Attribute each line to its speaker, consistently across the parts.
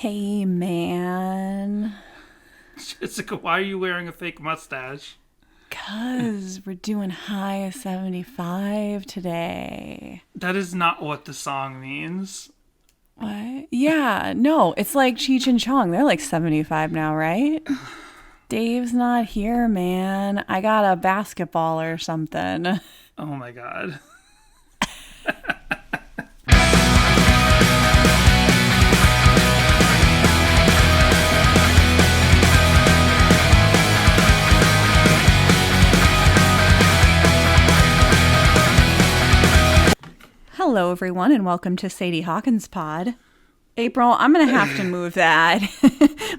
Speaker 1: Hey, man.
Speaker 2: Jessica, why are you wearing a fake mustache?
Speaker 1: 'Cause we're doing high of 75 today.
Speaker 2: That is not what the song means.
Speaker 1: What? Yeah, no, it's like Cheech and Chong. They're like 75 now, right? Dave's not here, man. I got a basketball or something.
Speaker 2: Oh my god.
Speaker 1: Hello, everyone, and welcome to Sadie Hawkins Pod. April, I'm going to have to move that.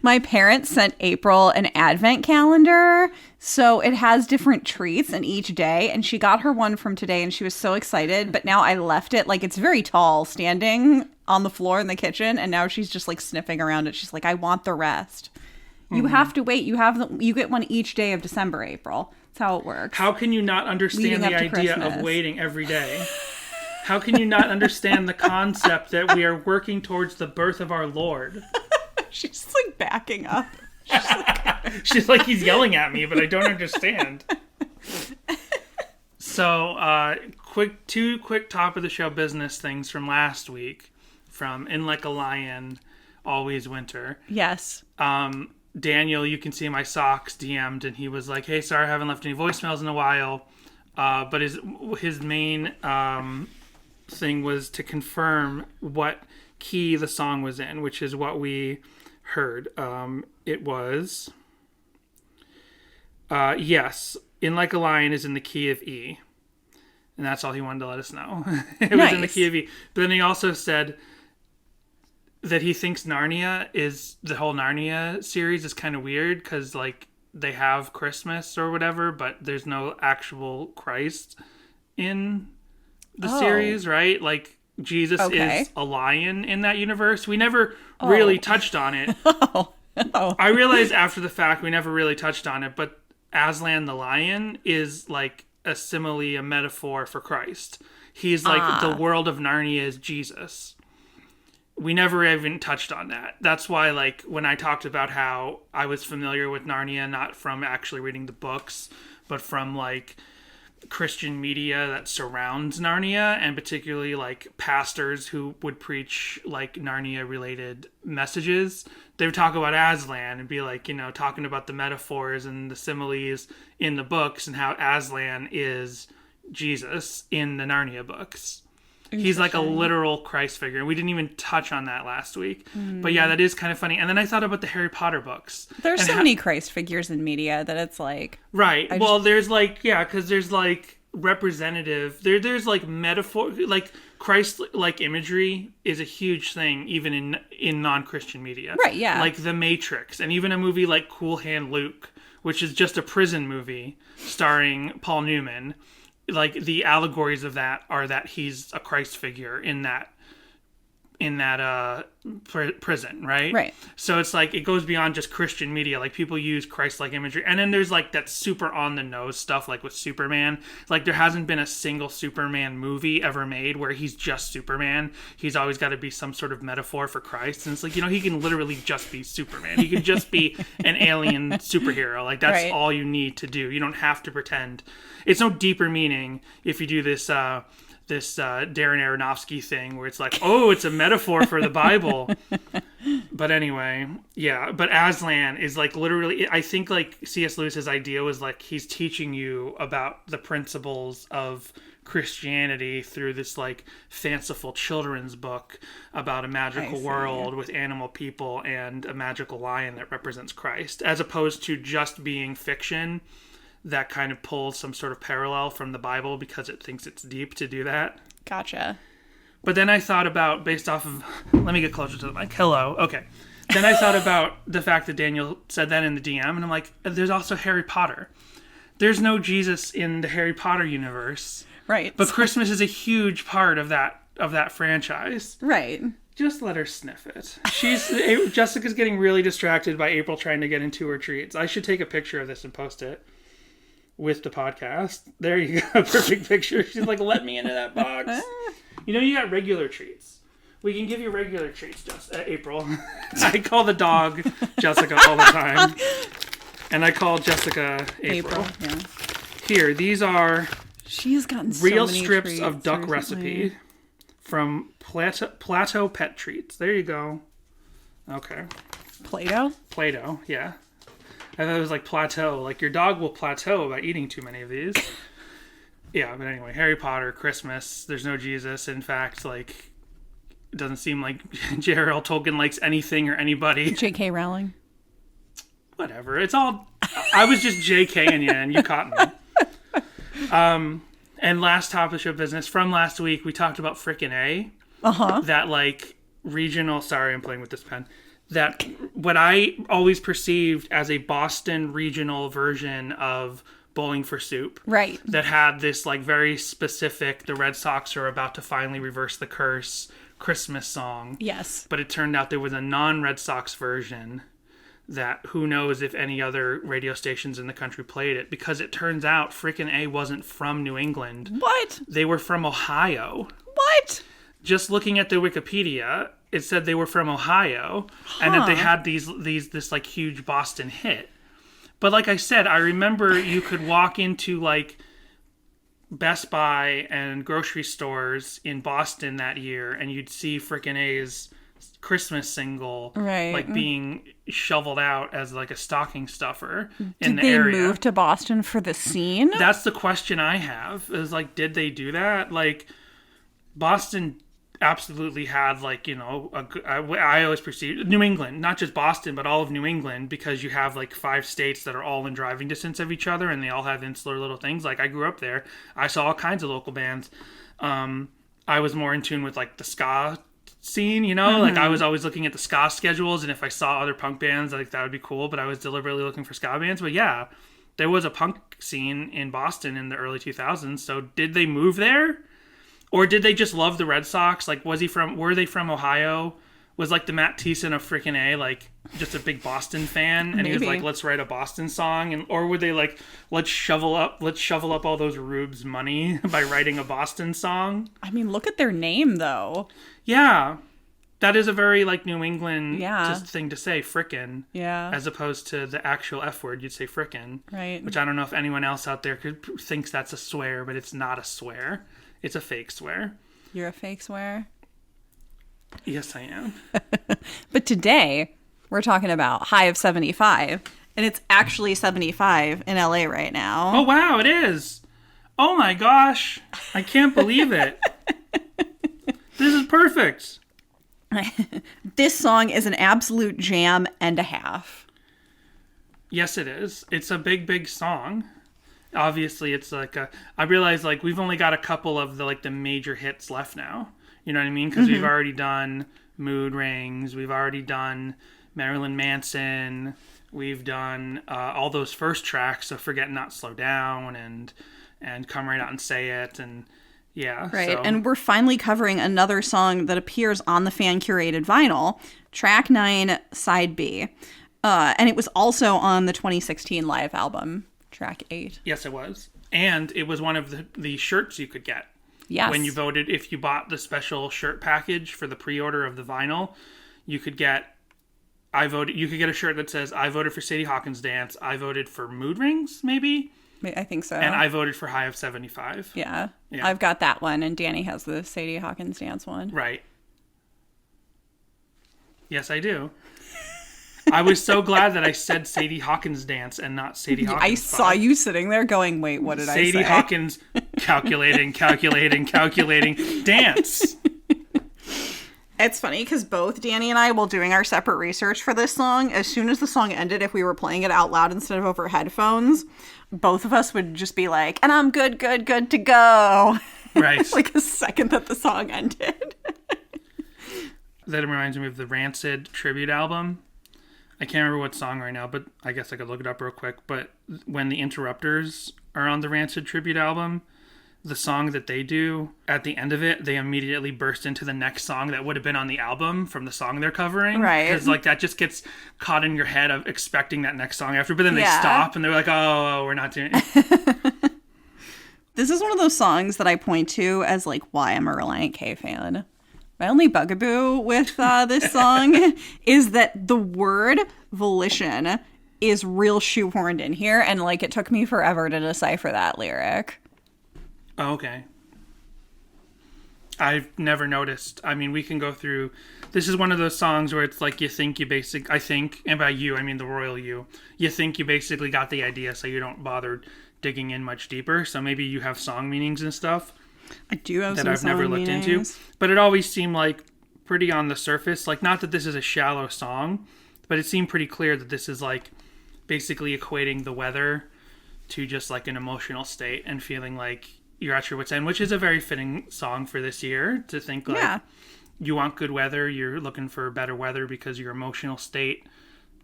Speaker 1: My parents sent April an advent calendar, so it has different treats in each day, and she got her one from today, and she was so excited, but now I left it, like, it's very tall, standing on the floor in the kitchen, and now she's just, like, sniffing around it. She's like, I want the rest. You have to wait. You get one each day of December, April. That's how it works.
Speaker 2: How can you not understand the idea of waiting every day? How can you not understand the concept that we are working towards the birth of our Lord?
Speaker 1: She's like backing up.
Speaker 2: She's like, he's yelling at me, but I don't understand. So, two quick top of the show business things from last week, from In Like a Lion, Always Winter.
Speaker 1: Yes.
Speaker 2: Daniel, you can see my socks, DM'd, and he was like, hey, sorry, I haven't left any voicemails in a while. But his main thing was to confirm what key the song was in, which is what we heard. It was, yes, In Like a Lion is in the key of E. And that's all he wanted to let us know. It was in the key of E. But then he also said that he thinks Narnia the whole Narnia series is kind of weird because, like, they have Christmas or whatever, but there's no actual Christ in the series, right? Like, Jesus is a lion in that universe. We never really touched on it. I realized after the fact we never really touched on it, but Aslan the lion is like a simile, a metaphor for Christ. He's like the world of Narnia is Jesus. We never even touched on that. That's why, like, when I talked about how I was familiar with Narnia, not from actually reading the books, but from, like, Christian media that surrounds Narnia, and particularly, like, pastors who would preach, like, Narnia-related messages, they would talk about Aslan and be, like, you know, talking about the metaphors and the similes in the books and how Aslan is Jesus in the Narnia books. He's like a literal Christ figure. And we didn't even touch on that last week. But yeah, that is kind of funny. And then I thought about the Harry Potter books.
Speaker 1: There's so many Christ figures in media that it's like...
Speaker 2: Right. There's like, yeah, because there's like representative... There's like metaphor... Like Christ-like imagery is a huge thing even in non-Christian media.
Speaker 1: Right, yeah.
Speaker 2: Like The Matrix. And even a movie like Cool Hand Luke, which is just a prison movie starring Paul Newman. Like, the allegories of that are that he's a Christ figure in that prison, right?
Speaker 1: Right.
Speaker 2: So it's like, it goes beyond just Christian media. Like, people use Christ-like imagery. And then there's, like, that super on-the-nose stuff, like with Superman. Like, there hasn't been a single Superman movie ever made where he's just Superman. He's always got to be some sort of metaphor for Christ. And it's like, you know, he can literally just be Superman. He can just be an alien superhero. Like, that's all you need to do. You don't have to pretend. It's no deeper meaning if you do this Darren Aronofsky thing where it's like, oh, it's a metaphor for the Bible. But anyway, yeah. But Aslan is like literally, I think like C.S. Lewis's idea was like he's teaching you about the principles of Christianity through this like fanciful children's book about a magical world with animal people and a magical lion that represents Christ, as opposed to just being fiction that kind of pulls some sort of parallel from the Bible because it thinks it's deep to do that.
Speaker 1: Gotcha.
Speaker 2: But then I thought about, based off of... Let me get closer to the mic. Hello. Okay. Then I thought about the fact that Daniel said that in the DM, and I'm like, there's also Harry Potter. There's no Jesus in the Harry Potter universe.
Speaker 1: Right.
Speaker 2: But Christmas is a huge part of that franchise.
Speaker 1: Right.
Speaker 2: Just let her sniff it. Jessica's getting really distracted by April trying to get into her treats. I should take a picture of this and post it with the podcast. There you go. Perfect picture. She's like, let me into that box. You know, you got regular treats. We can give you regular treats, April. I call the dog Jessica all the time. And I call Jessica April.
Speaker 1: Yeah.
Speaker 2: Here, these are
Speaker 1: She's gotten so
Speaker 2: real
Speaker 1: many
Speaker 2: strips
Speaker 1: treats
Speaker 2: of duck
Speaker 1: recently.
Speaker 2: recipe from Plateau Pet Treats. There you go. Okay. Play-Doh, yeah. I thought it was like plateau. Like your dog will plateau by eating too many of these. Yeah, but anyway, Harry Potter, Christmas, there's no Jesus. In fact, like, it doesn't seem like J.R.R. Tolkien likes anything or anybody.
Speaker 1: J.K. Rowling.
Speaker 2: Whatever. It's all... I was just J.K.ing you, and you caught me. And last topic of business, from last week, we talked about frickin' A.
Speaker 1: Uh-huh.
Speaker 2: That, like, regional... Sorry, I'm playing with this pen. That what I always perceived as a Boston regional version of Bowling for Soup.
Speaker 1: Right.
Speaker 2: That had this, like, very specific, the Red Sox are about to finally reverse the curse Christmas song.
Speaker 1: Yes.
Speaker 2: But it turned out there was a non-Red Sox version that who knows if any other radio stations in the country played it, because it turns out frickin' A wasn't from New England.
Speaker 1: What?
Speaker 2: They were from Ohio.
Speaker 1: What?
Speaker 2: Just looking at the Wikipedia, it said they were from Ohio, and that they had this like huge Boston hit. But like I said, I remember you could walk into like Best Buy and grocery stores in Boston that year, and you'd see frickin' A's Christmas single like being shoveled out as like a stocking stuffer in the area.
Speaker 1: Did they move to Boston for the scene?
Speaker 2: That's the question I have, is like, did they do that? Like, Boston absolutely had, like, you know, I always perceived New England, not just Boston, but all of New England, because you have like 5 states that are all in driving distance of each other, and they all have insular little things. Like, I grew up there. I saw all kinds of local bands. I was more in tune with like the ska scene, you know, like I was always looking at the ska schedules, and if I saw other punk bands, like that would be cool, but I was deliberately looking for ska bands. But yeah, there was a punk scene in Boston in the early 2000s. So did they move there, or did they just love the Red Sox? Like, were they from Ohio? Was like the Matt Thiessen of frickin' A like just a big Boston fan, and he was like, let's write a Boston song? And or were they like, let's shovel up all those rubes money by writing a Boston song?
Speaker 1: I mean, look at their name though.
Speaker 2: Yeah, that is a very like New England
Speaker 1: just
Speaker 2: thing to say, frickin'.
Speaker 1: Yeah.
Speaker 2: As opposed to the actual F word, you'd say frickin'.
Speaker 1: Right.
Speaker 2: Which I don't know if anyone else out there thinks that's a swear, but it's not a swear. It's a fake swear.
Speaker 1: You're a fake swear?
Speaker 2: Yes, I am.
Speaker 1: But today, we're talking about high of 75, and it's actually 75 in LA right now.
Speaker 2: Oh, wow, it is. Oh, my gosh. I can't believe it. This is perfect.
Speaker 1: This song is an absolute jam and a half.
Speaker 2: Yes, it is. It's a big, big song. Obviously, it's like I realize like we've only got a couple of the major hits left now. You know what I mean? Because we've already done Mood Rings. We've already done Marilyn Manson. We've done all those first tracks, so Forget Not Slow Down and Come Right Out and Say It, and yeah.
Speaker 1: Right,
Speaker 2: so.
Speaker 1: and we're finally covering another song that appears on the fan-curated vinyl, track 9, side B. And it was also on the 2016 live album, track 8.
Speaker 2: Yes, it was. And it was one of the shirts you could get.
Speaker 1: Yes.
Speaker 2: When you voted, if you bought the special shirt package for the pre-order of the vinyl, you could get you could get a shirt that says, I voted for Sadie Hawkins Dance, I voted for Mood Rings, maybe?
Speaker 1: I think so.
Speaker 2: And I voted for High of 75.
Speaker 1: Yeah. I've got that one, and Danny has the Sadie Hawkins Dance one.
Speaker 2: Right. Yes, I do. I was so glad that I said Sadie Hawkins Dance and not Sadie Hawkins.
Speaker 1: I saw you sitting there going, wait, what did I say?
Speaker 2: Sadie Hawkins calculating, dance.
Speaker 1: It's funny because both Danny and I, while doing our separate research for this song, as soon as the song ended, if we were playing it out loud instead of over headphones, both of us would just be like, and I'm good to go.
Speaker 2: Right.
Speaker 1: Like a second that the song ended.
Speaker 2: That reminds me of the Rancid tribute album. I can't remember what song right now, but I guess I could look it up real quick. But when the Interrupters are on the Rancid tribute album, the song that they do, at the end of it, they immediately burst into the next song that would have been on the album from the song they're covering.
Speaker 1: Right.
Speaker 2: Because like that just gets caught in your head of expecting that next song after, but then they stop and they're like, oh, we're not doing it.
Speaker 1: This is one of those songs that I point to as like why I'm a Relient K fan. My only bugaboo with this song is that the word volition is real shoehorned in here, and like it took me forever to decipher that lyric.
Speaker 2: Oh, okay. I've never noticed. I mean, we can go through. This is one of those songs where it's like I think, and by you, I mean the royal you think you basically got the idea, so you don't bother digging in much deeper. So maybe you have song meanings and stuff.
Speaker 1: I do have
Speaker 2: that
Speaker 1: some
Speaker 2: I've never looked into. But it always seemed like pretty on the surface. Like, not that this is a shallow song, but it seemed pretty clear that this is like basically equating the weather to just like an emotional state and feeling like you're at your wit's end, which is a very fitting song for this year to think like you want good weather, you're looking for better weather because your emotional state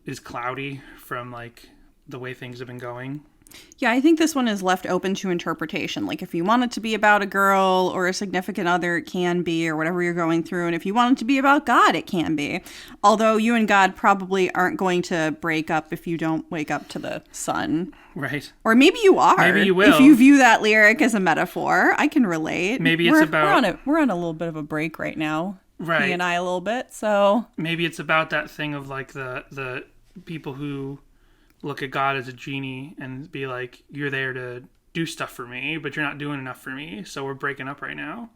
Speaker 2: is cloudy from like the way things have been going.
Speaker 1: Yeah, I think this one is left open to interpretation. Like, if you want it to be about a girl or a significant other, it can be, or whatever you're going through. And if you want it to be about God, it can be. Although you and God probably aren't going to break up if you don't wake up to the sun.
Speaker 2: Right.
Speaker 1: Or maybe you are.
Speaker 2: Maybe you will.
Speaker 1: If you view that lyric as a metaphor, I can relate.
Speaker 2: Maybe it's about...
Speaker 1: We're on a little bit of a break right now.
Speaker 2: Right.
Speaker 1: He and I a little bit, so...
Speaker 2: Maybe it's about that thing of, like, the people who look at God as a genie and be like, you're there to do stuff for me, but you're not doing enough for me, so we're breaking up right now.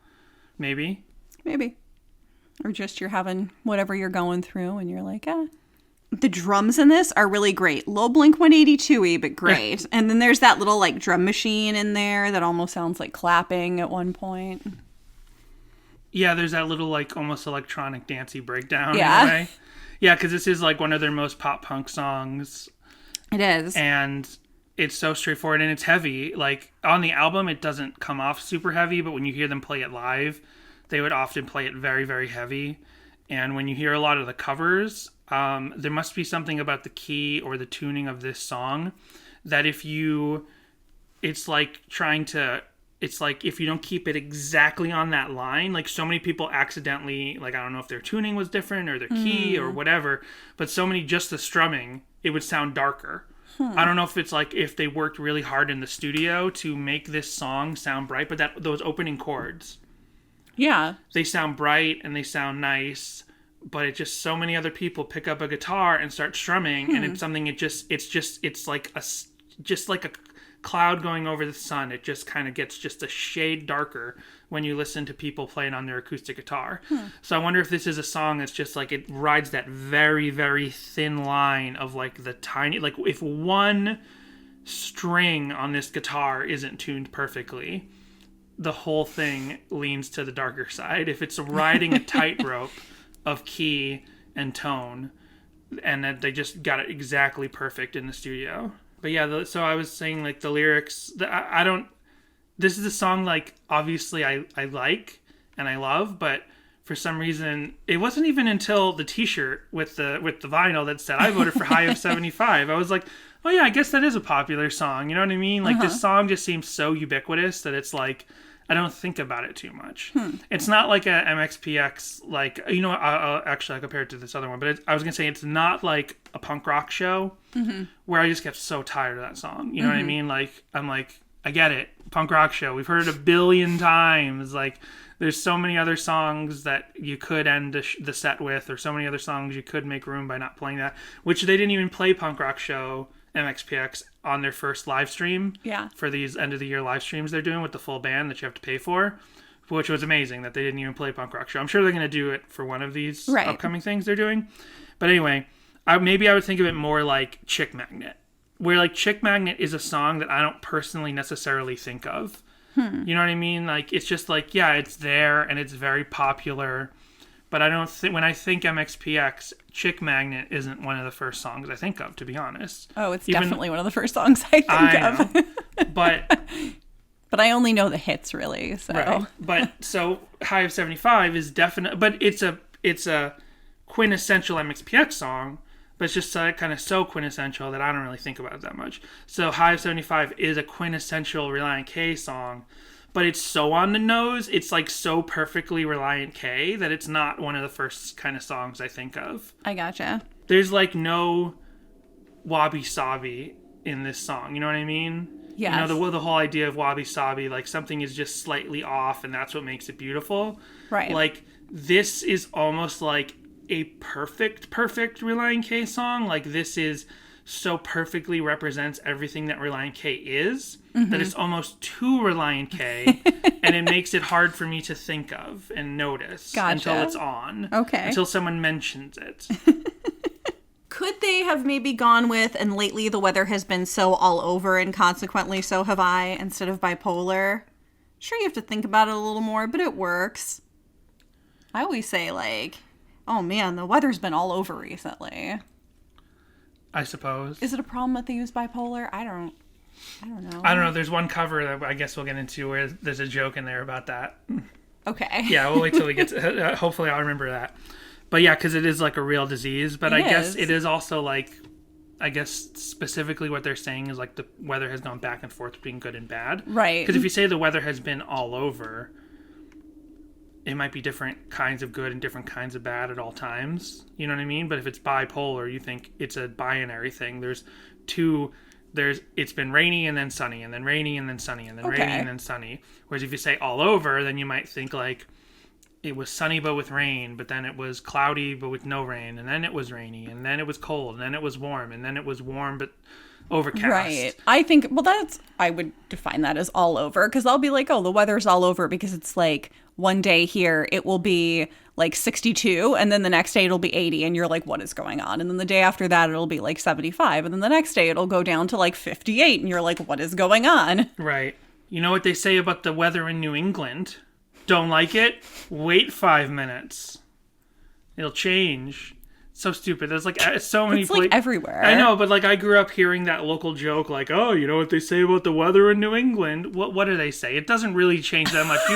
Speaker 2: Maybe. Or just you're having whatever you're going through and you're like,
Speaker 1: The drums in this are really great. Low Blink-182-y, but great. And then there's that little, like, drum machine in there that almost sounds like clapping at one point.
Speaker 2: Yeah, there's that little, like, almost electronic dancey breakdown in a way. Yeah, because this is, like, one of their most pop-punk songs.
Speaker 1: It is.
Speaker 2: And it's so straightforward, and it's heavy. Like, on the album, it doesn't come off super heavy, but when you hear them play it live, they would often play it very, very heavy. And when you hear a lot of the covers, there must be something about the key or the tuning of this song that it's like if you don't keep it exactly on that line, like so many people accidentally, like, I don't know if their tuning was different or their key or whatever, but so many, just the strumming, it would sound darker. I don't know if it's like if they worked really hard in the studio to make this song sound bright, but those opening chords, they sound bright and they sound nice, but it just, so many other people pick up a guitar and start strumming, and it's something, it's like a cloud going over the sun. It just kind of gets just a shade darker when you listen to people playing on their acoustic guitar. So I wonder if this is a song that's just like, it rides that very, very thin line of like the tiny, like if one string on this guitar isn't tuned perfectly, the whole thing leans to the darker side. If it's riding a tightrope of key and tone, and that they just got it exactly perfect in the studio. But yeah, so I was saying, like, the lyrics, this is a song, like, obviously I like and I love, but for some reason, it wasn't even until the t-shirt with the vinyl that said I voted for High of 75. I was like, oh yeah, I guess that is a popular song. You know what I mean? Like, this song just seems so ubiquitous that it's like, I don't think about it too much. It's not like a MXPX, like, you know, actually I compare it to this other one, but I was going to say it's not like a punk rock show where I just get so tired of that song. You know what I mean? Like, I'm like, I get it. Punk rock show. We've heard it a billion times. Like, there's so many other songs that you could end the set with, or so many other songs you could make room by not playing that, which they didn't even play punk rock show MXPX on their first live stream for these end of the year live streams they're doing with the full band that you have to pay for, which was amazing that they didn't even play punk rock show. I'm sure they're going to do it for one of these upcoming things they're doing. But anyway, maybe I would think of it more like Chick Magnet, where like Chick Magnet is a song that I don't personally necessarily think of. You know what I mean? Like, it's just like, yeah, it's there and it's very popular, but I don't think, when I think MXPX, Chick Magnet isn't one of the first songs I think of, to be honest.
Speaker 1: Oh, it's definitely one of the first songs I think of.
Speaker 2: But
Speaker 1: I only know the hits, really. So.
Speaker 2: Right. But so High of 75 is definite, but it's a quintessential MXPX song, but it's just kind of so quintessential that I don't really think about it that much. So High of 75 is a quintessential Relient K song, but it's so on the nose, it's like so perfectly Relient K that it's not one of the first kind of songs I think of.
Speaker 1: I gotcha.
Speaker 2: There's like no wabi-sabi in this song, you know what I mean?
Speaker 1: Yes.
Speaker 2: You know, the whole idea of wabi-sabi, like something is just slightly off and that's what makes it beautiful.
Speaker 1: Right.
Speaker 2: Like, this is almost like a perfect Relient K song. Like, this is so perfectly represents everything that Relient K is, that it's almost too Relient K, and it makes it hard for me to think of and notice until it's on.
Speaker 1: Okay.
Speaker 2: Until someone mentions it.
Speaker 1: Could they have maybe gone with, and lately the weather has been so all over and consequently so have I, instead of bipolar? Sure, you have to think about it a little more, but it works. I always say, like, oh man, the weather's been all over recently.
Speaker 2: I suppose.
Speaker 1: Is it a problem that they use bipolar? I don't know.
Speaker 2: I don't know. There's one cover that I guess we'll get into where there's a joke in there about that.
Speaker 1: Okay.
Speaker 2: Yeah, we'll wait till we get to... hopefully I'll remember that. But yeah, because it is like a real disease. But I guess it is also like... I guess specifically what they're saying is like the weather has gone back and forth between good and bad.
Speaker 1: Right.
Speaker 2: Because if you say the weather has been all over, it might be different kinds of good and different kinds of bad at all times. You know what I mean? But if it's bipolar, you think it's a binary thing. It's been rainy and then sunny, and then rainy and then sunny, and then rainy and then sunny. Whereas if you say all over, then you might think like it was sunny but with rain, but then it was cloudy but with no rain, and then it was rainy, and then it was cold, and then it was warm, and then it was warm but overcast.
Speaker 1: Right. I think, well, I would define that as all over, because I'll be like, oh, the weather's all over because it's like one day here it will be like 62, and then the next day it'll be 80, and you're like, what is going on? And then the day after that it'll be like 75, and then the next day it'll go down to like 58, and you're like, what is going on?
Speaker 2: Right. You know what they say about the weather in New England? Don't like it? Wait 5 minutes. It'll change. So stupid. There's like so many
Speaker 1: places. It's like everywhere.
Speaker 2: I know, but like I grew up hearing that local joke like, oh, you know what they say about the weather in New England? What do they say? It doesn't really change that much. You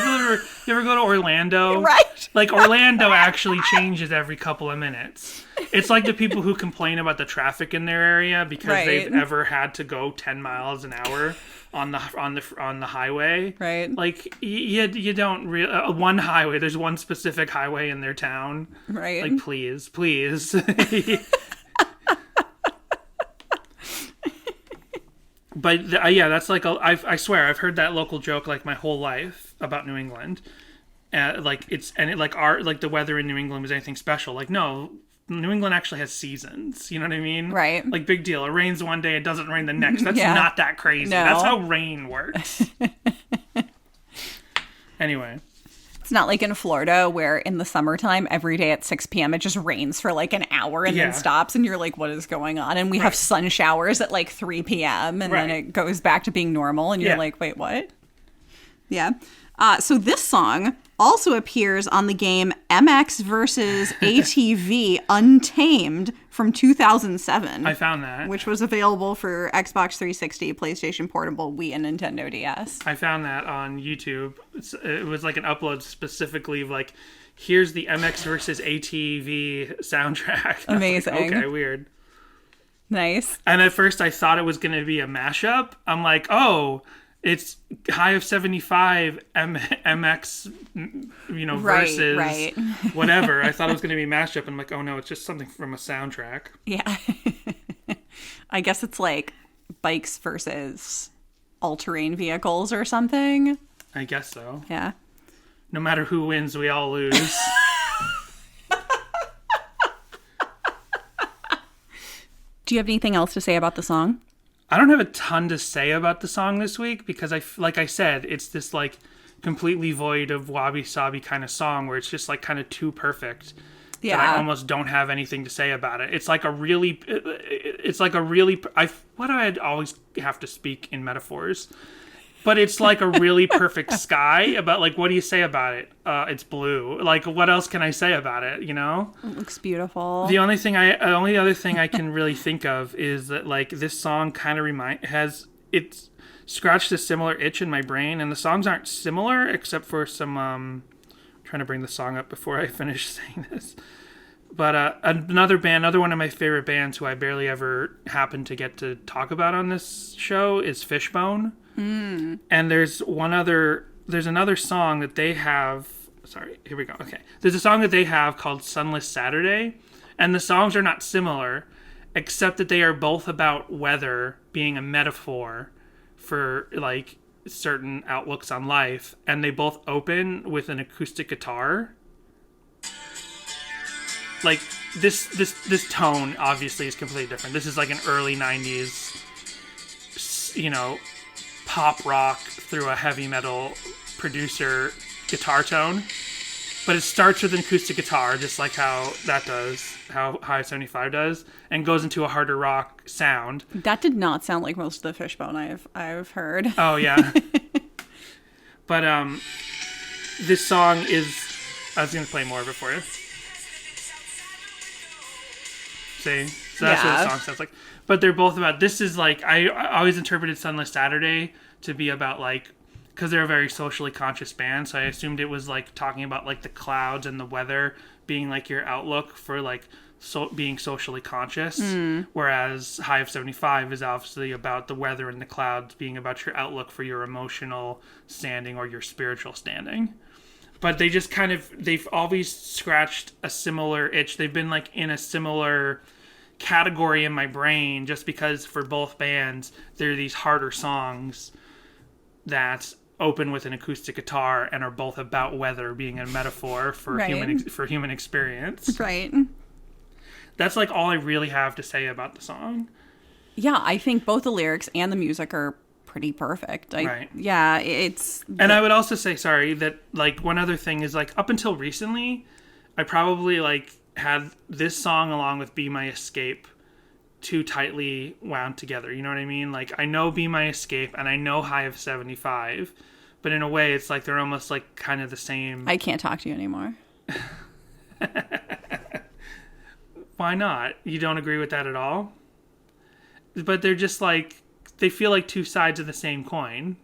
Speaker 2: ever go to Orlando?
Speaker 1: Right.
Speaker 2: Like Orlando actually changes every couple of minutes. It's like the people who complain about the traffic in their area because they've ever had to go 10 miles an hour on the highway.
Speaker 1: Right.
Speaker 2: Like you don't really one highway. There's one specific highway in their town.
Speaker 1: Right.
Speaker 2: Like please. But yeah, that's like I swear I've heard that local joke like my whole life about New England. Like the weather in New England was anything special. Like no. New England actually has seasons. You know what I mean?
Speaker 1: Right.
Speaker 2: Like, big deal. It rains one day, it doesn't rain the next. That's not that crazy.
Speaker 1: No.
Speaker 2: That's how rain works. Anyway.
Speaker 1: It's not like in Florida where in the summertime, every day at 6 p.m. it just rains for like an hour and then stops. And you're like, what is going on? And we have sun showers at like 3 p.m. And then it goes back to being normal. And you're like, wait, what? Yeah. So this song also appears on the game MX versus ATV Untamed from 2007.
Speaker 2: I found that.
Speaker 1: Which was available for Xbox 360, PlayStation Portable, Wii, and Nintendo DS.
Speaker 2: I found that on YouTube. It was like an upload specifically of like, here's the MX versus ATV soundtrack.
Speaker 1: Amazing.
Speaker 2: Like, okay, weird.
Speaker 1: Nice.
Speaker 2: And at first I thought it was going to be a mashup. I'm like, oh... It's high of 75 MX, versus whatever. I thought it was going to be a mashup. And I'm like, oh no, it's just something from a soundtrack.
Speaker 1: Yeah. I guess it's like bikes versus all-terrain vehicles or something.
Speaker 2: I guess so.
Speaker 1: Yeah.
Speaker 2: No matter who wins, we all lose.
Speaker 1: Do you have anything else to say about the song?
Speaker 2: I don't have a ton to say about the song this week because like I said, it's this like completely void of wabi-sabi kind of song where it's just like kind of too perfect that I almost don't have anything to say about it. It's like a really, why do I always have to speak in metaphors? But it's like a really perfect sky about like, what do you say about it? It's blue. Like, what else can I say about it? You know?
Speaker 1: It looks beautiful.
Speaker 2: The only other thing I can really think of is that like this song kind of it's scratched a similar itch in my brain, and the songs aren't similar except for some. I'm trying to bring the song up before I finish saying this. But another one of my favorite bands who I barely ever happen to get to talk about on this show is Fishbone.
Speaker 1: Mm.
Speaker 2: And there's another song that they have. Sorry, here we go. Okay. There's a song that they have called Sunless Saturday. And the songs are not similar, except that they are both about weather being a metaphor for like certain outlooks on life. And they both open with an acoustic guitar. like this tone obviously is completely different. This is like an early 90s, pop rock through a heavy metal producer guitar tone. But it starts with an acoustic guitar, just like how High 75 does, and goes into a harder rock sound.
Speaker 1: That did not sound like most of the Fishbone I've heard.
Speaker 2: Oh, yeah. But this song is... I was going to play more of it for you. See? So that's what the song sounds like. But they're both about... This is like... I always interpreted Sunless Saturday to be about like... Because they're a very socially conscious band, so I assumed it was like talking about like the clouds and the weather being like your outlook for like being socially conscious. Whereas High of 75 is obviously about the weather and the clouds being about your outlook for your emotional standing or your spiritual standing. But they just they've always scratched a similar itch. They've been like in a similar category in my brain just because for both bands, there are these harder songs that open with an acoustic guitar and are both about weather being a metaphor for human experience.
Speaker 1: Right.
Speaker 2: That's like all I really have to say about the song.
Speaker 1: Yeah, I think both the lyrics and the music are pretty perfect.
Speaker 2: Right.
Speaker 1: Yeah, it's...
Speaker 2: And I would also say, sorry, that like one other thing is like up until recently, I probably like had this song along with Be My Escape too tightly wound together. You know what I mean? Like I know Be My Escape and I know High of 75, but in a way it's like they're almost like kind of the same.
Speaker 1: I can't talk to you anymore.
Speaker 2: Why not? You don't agree with that at all? But they're just like, they feel like two sides of the same coin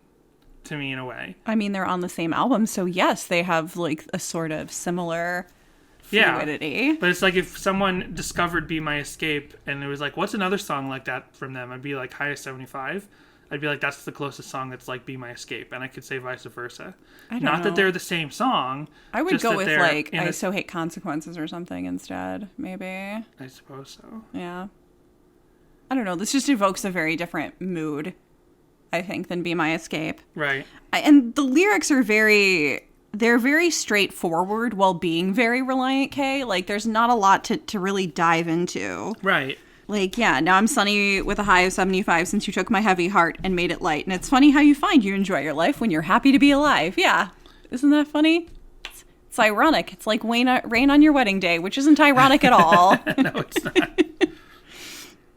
Speaker 2: to me in a way.
Speaker 1: I mean, they're on the same album, so yes, they have like a sort of similar fluidity.
Speaker 2: Yeah, but it's like if someone discovered Be My Escape and it was like, what's another song like that from them? I'd be like, High of 75. I'd be like, that's the closest song that's like Be My Escape. And I could say vice versa. Not that they're the same song.
Speaker 1: I would go with like, I So Hate Consequences or something instead, maybe.
Speaker 2: I suppose so.
Speaker 1: Yeah. I don't know. This just evokes a very different mood, I think, than Be My Escape.
Speaker 2: Right.
Speaker 1: And the lyrics are they're very straightforward while being very Relient K. Like, there's not a lot to really dive into.
Speaker 2: Right.
Speaker 1: Like, yeah, now I'm sunny with a high of 75 since you took my heavy heart and made it light. And it's funny how you find you enjoy your life when you're happy to be alive. Yeah. Isn't that funny? It's ironic. It's like rain on your wedding day, which isn't ironic at all.
Speaker 2: No, it's not.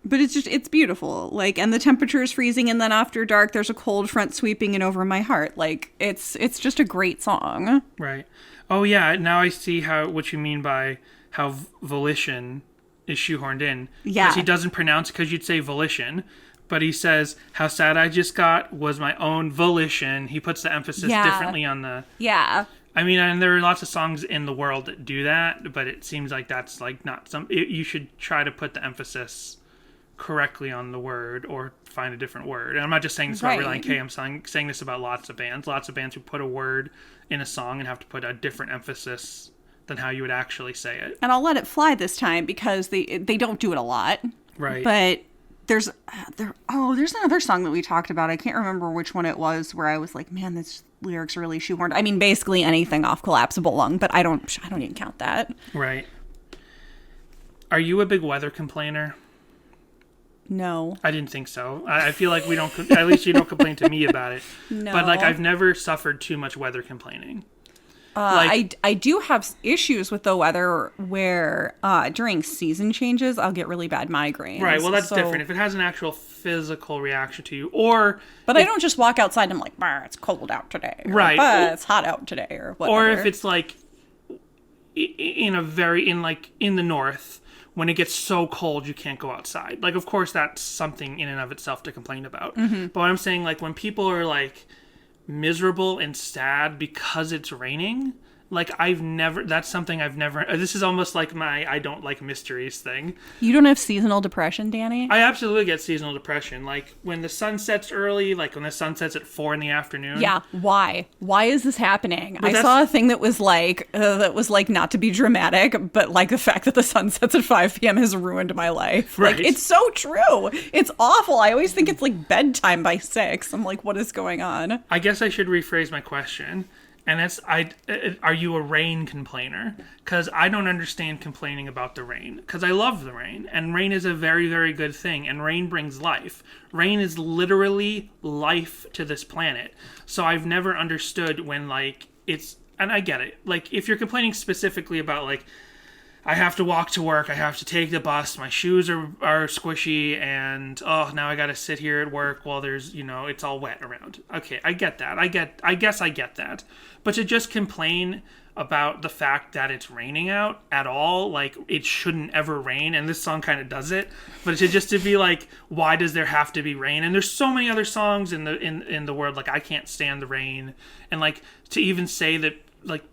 Speaker 1: But it's beautiful. Like, and the temperature is freezing, and then after dark, there's a cold front sweeping in over my heart. Like, it's just a great song.
Speaker 2: Right. Oh, yeah. Now I see what you mean by how volition is shoehorned in.
Speaker 1: Yeah.
Speaker 2: Because he doesn't pronounce because you'd say volition, but he says, how sad I just got was my own volition. He puts the emphasis differently on the...
Speaker 1: Yeah.
Speaker 2: I mean, and there are lots of songs in the world that do that, but it seems like that's like not you should try to put the emphasis correctly on the word or find a different word. And I'm not just saying this about Relient K, I'm saying this about lots of bands who put a word in a song and have to put a different emphasis than how you would actually say it.
Speaker 1: And I'll let it fly this time because they don't do it a lot.
Speaker 2: Right.
Speaker 1: But there's another song that we talked about. I can't remember which one it was where I was like, man, this lyrics are really shoehorned. I mean, basically anything off Collapsible Lung, but I don't even count that.
Speaker 2: Right. Are you a big weather complainer?
Speaker 1: No.
Speaker 2: I didn't think so. I feel like we don't, at least you don't complain to me about it.
Speaker 1: No.
Speaker 2: But like I've never suffered too much weather complaining.
Speaker 1: I do have issues with the weather where during season changes, I'll get really bad migraines.
Speaker 2: Right. Well, that's different. If it has an actual physical reaction to you or...
Speaker 1: But I don't just walk outside and I'm like, it's cold out today. Or,
Speaker 2: right.
Speaker 1: It's hot out today or whatever.
Speaker 2: Or if it's like in the north, when it gets so cold you can't go outside. Like, of course, that's something in and of itself to complain about. Mm-hmm. But what I'm saying, like, when people are, like, miserable and sad because it's raining, like, that's something I've never... This is almost like my I don't like mysteries thing.
Speaker 1: You don't have seasonal depression, Danny?
Speaker 2: I absolutely get seasonal depression. Like, when the sun sets early, like, when the sun sets at 4 p.m.
Speaker 1: Yeah, why? Why is this happening? I saw a thing that was like, not to be dramatic, but, like, the fact that the sun sets at 5 p.m. has ruined my life.
Speaker 2: Right.
Speaker 1: Like, it's so true. It's awful. I always think it's, like, bedtime by 6. I'm like, what is going on?
Speaker 2: I guess I should rephrase my question. And are you a rain complainer? Because I don't understand complaining about the rain. Because I love the rain. And rain is a very, very good thing. And rain brings life. Rain is literally life to this planet. So I've never understood when, like, and I get it. Like, if you're complaining specifically about, like, I have to walk to work, I have to take the bus, my shoes are squishy, and now I gotta sit here at work while there's, it's all wet around. Okay, I get that. I guess I get that. But to just complain about the fact that it's raining out at all, like, it shouldn't ever rain, and this song kind of does it, but to be like, why does there have to be rain? And there's so many other songs in the world, like, I can't stand the rain, and, like, to even say that, like,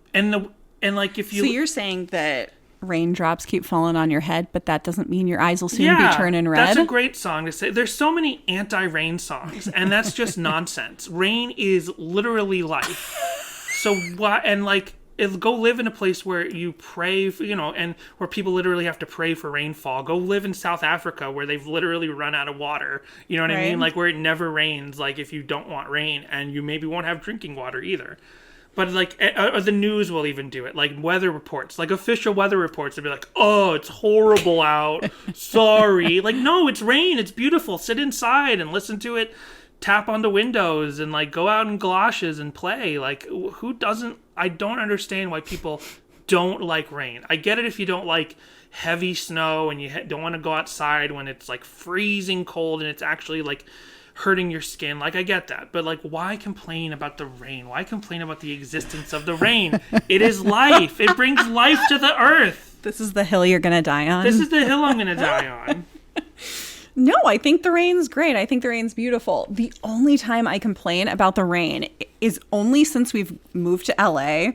Speaker 2: if you...
Speaker 1: So you're saying that raindrops keep falling on your head, but that doesn't mean your eyes will soon be turning red?
Speaker 2: That's a great song to say. There's so many anti-rain songs, and that's just nonsense. Rain is literally life. So why? And, like, go live in a place where you pray, and where people literally have to pray for rainfall. Go live in South Africa where they've literally run out of water. You know what I mean? Like, where it never rains, like, if you don't want rain, and you maybe won't have drinking water either. But, like, the news will even do it. Like, weather reports. Like, official weather reports will be like, oh, it's horrible out. Sorry. Like, no, it's rain. It's beautiful. Sit inside and listen to it. Tap on the windows and, like, go out in galoshes and play. Like, who doesn't... I don't understand why people don't like rain. I get it if you don't like heavy snow and you don't want to go outside when it's, like, freezing cold and it's actually, like, hurting your skin. Like, I get that. But, like, why complain about the rain? Why complain about the existence of the rain? It is life. It brings life to the earth.
Speaker 1: This is the hill you're going to die on.
Speaker 2: This is the hill I'm going to die on.
Speaker 1: No, I think the rain's great. I think the rain's beautiful. The only time I complain about the rain is only since we've moved to LA.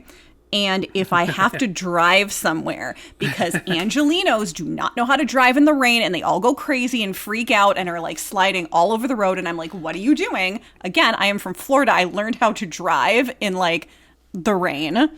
Speaker 1: And if I have to drive somewhere, because Angelinos do not know how to drive in the rain and they all go crazy and freak out and are, like, sliding all over the road. And I'm like, what are you doing? Again, I am from Florida. I learned how to drive in, like, the rain.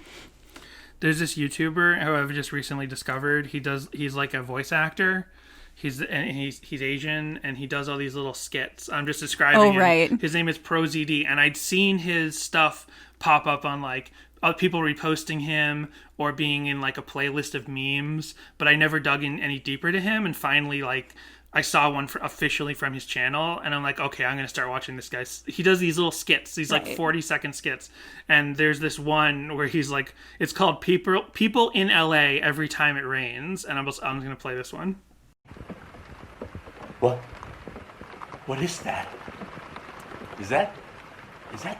Speaker 2: There's this YouTuber who I've just recently discovered. He's like a voice actor. He's Asian, and he does all these little skits. I'm just describing him.
Speaker 1: Right.
Speaker 2: His name is ProZD, and I'd seen his stuff pop up on, like, people reposting him or being in, like, a playlist of memes, but I never dug in any deeper to him. And finally, like, I saw one officially from his channel, and I'm like, okay, I'm going to start watching this guy. He does these little skits, these, like, 40-second skits. And there's this one where he's like, it's called People in LA Every Time It Rains. And I'm going to play this one.
Speaker 3: What is that? Is that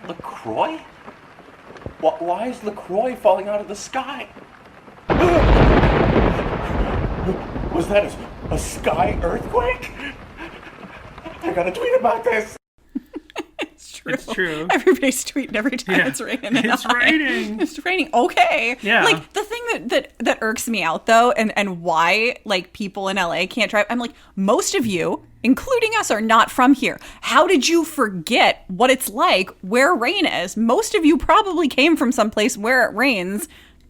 Speaker 3: LaCroix? Why is LaCroix falling out of the sky? Was that a sky earthquake? I gotta tweet about this.
Speaker 1: It's true. Everybody's tweeting every time it's raining.
Speaker 2: It's raining.
Speaker 1: It's raining. Okay.
Speaker 2: Yeah.
Speaker 1: Like, the thing that irks me out, though, and why, like, people in LA can't drive, I'm like, most of you, including us, are not from here. How did you forget what it's like where rain is? Most of you probably came from someplace where it rains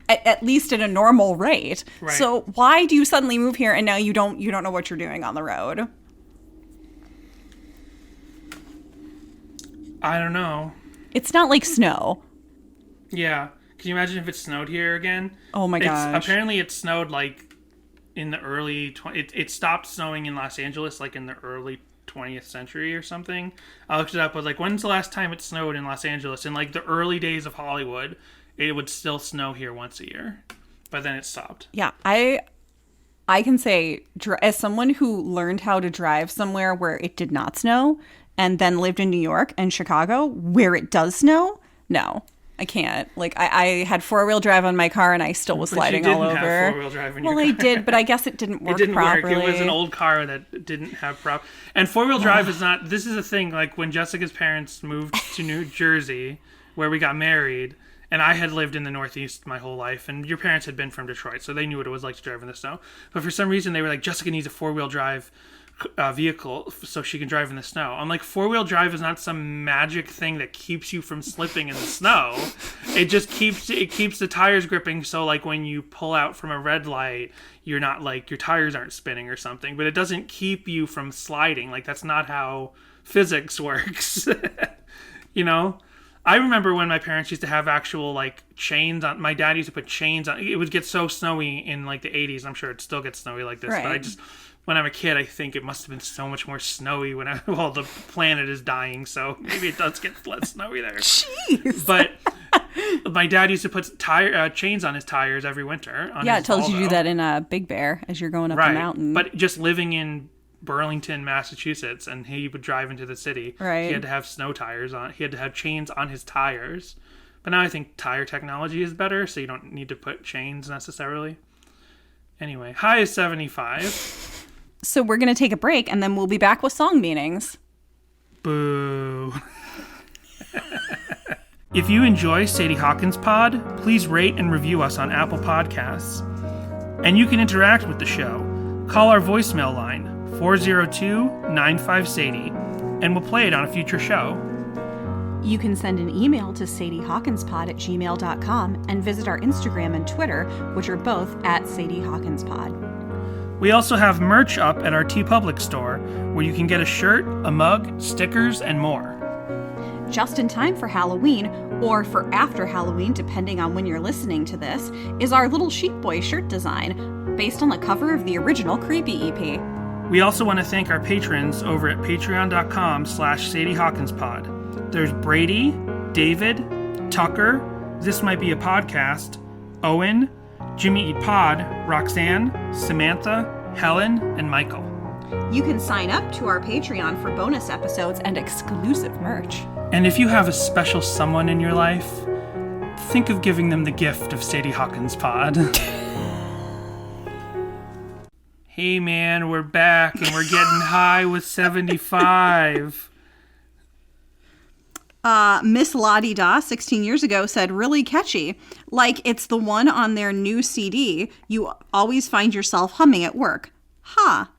Speaker 1: at least at a normal rate.
Speaker 2: Right.
Speaker 1: So why do you suddenly move here and now you don't know what you're doing on the road?
Speaker 2: I don't know.
Speaker 1: It's not like snow.
Speaker 2: Yeah. Can you imagine if it snowed here again?
Speaker 1: Oh my gosh.
Speaker 2: Apparently it snowed, like, in the early... It stopped snowing in Los Angeles, like, in the early 20th century or something. I looked it up. I was like, when's the last time it snowed in Los Angeles? In, like, the early days of Hollywood, it would still snow here once a year. But then it stopped.
Speaker 1: Yeah. I can say, as someone who learned how to drive somewhere where it did not snow, and then lived in New York and Chicago where it does snow, no, I can't. Like, I had four-wheel drive on my car and I still was sliding all over.
Speaker 2: You didn't have four-wheel drive in your car.
Speaker 1: Well, I did, but I guess it didn't work properly.
Speaker 2: It was an old car that didn't have And four-wheel drive is not... This is the thing, like, when Jessica's parents moved to New Jersey, where we got married, and I had lived in the Northeast my whole life, and your parents had been from Detroit, so they knew what it was like to drive in the snow. But for some reason, they were like, Jessica needs a four-wheel drive vehicle so she can drive in the snow. I'm like, four-wheel drive is not some magic thing that keeps you from slipping in the snow. It just keeps the tires gripping, so, like, when you pull out from a red light, you're not, like, your tires aren't spinning or something, but it doesn't keep you from sliding. Like, that's not how physics works. You know? I remember when my parents used to have actual, like, chains on. My dad used to put chains on. It would get so snowy in, like, the 80s. I'm sure it still gets snowy like this.
Speaker 1: Right.
Speaker 2: But when I'm a kid, I think it must have been so much more snowy while the planet is dying. So maybe it does get less snowy there.
Speaker 1: Jeez.
Speaker 2: But my dad used to put chains on his tires every winter.
Speaker 1: It tells you to do that in Big Bear as you're going up the mountain.
Speaker 2: But just living in Burlington, Massachusetts, and he would drive into the city.
Speaker 1: Right.
Speaker 2: He had to have snow tires on. He had to have chains on his tires. But now I think tire technology is better, so you don't need to put chains necessarily. Anyway, high is 75.
Speaker 1: So we're going to take a break, and then we'll be back with song meanings.
Speaker 2: Boo. If you enjoy Sadie Hawkins Pod, please rate and review us on Apple Podcasts. And you can interact with the show. Call our voicemail line, 402-95-SADIE, and we'll play it on a future show.
Speaker 1: You can send an email to sadiehawkinspod@gmail.com and visit our Instagram and Twitter, which are both at Sadie Hawkins Pod.
Speaker 2: We also have merch up at our TeePublic store, where you can get a shirt, a mug, stickers, and more.
Speaker 1: Just in time for Halloween, or for after Halloween, depending on when you're listening to this, is our little Sheep Boy shirt design, based on the cover of the original Creepy EP.
Speaker 2: We also want to thank our patrons over at patreon.com/SadieHawkinsPod. There's Brady, David, Tucker, This Might Be a Podcast, Owen, Jimmy Eat Pod, Roxanne, Samantha, Helen, and Michael.
Speaker 1: You can sign up to our Patreon for bonus episodes and exclusive merch.
Speaker 2: And if you have a special someone in your life, think of giving them the gift of Sadie Hawkins Pod. Hey man, we're back and we're getting high with 75.
Speaker 1: Miss Lottie Da, 16 years ago, said, really catchy. Like it's the one on their new CD. You always find yourself humming at work. Ha. Huh.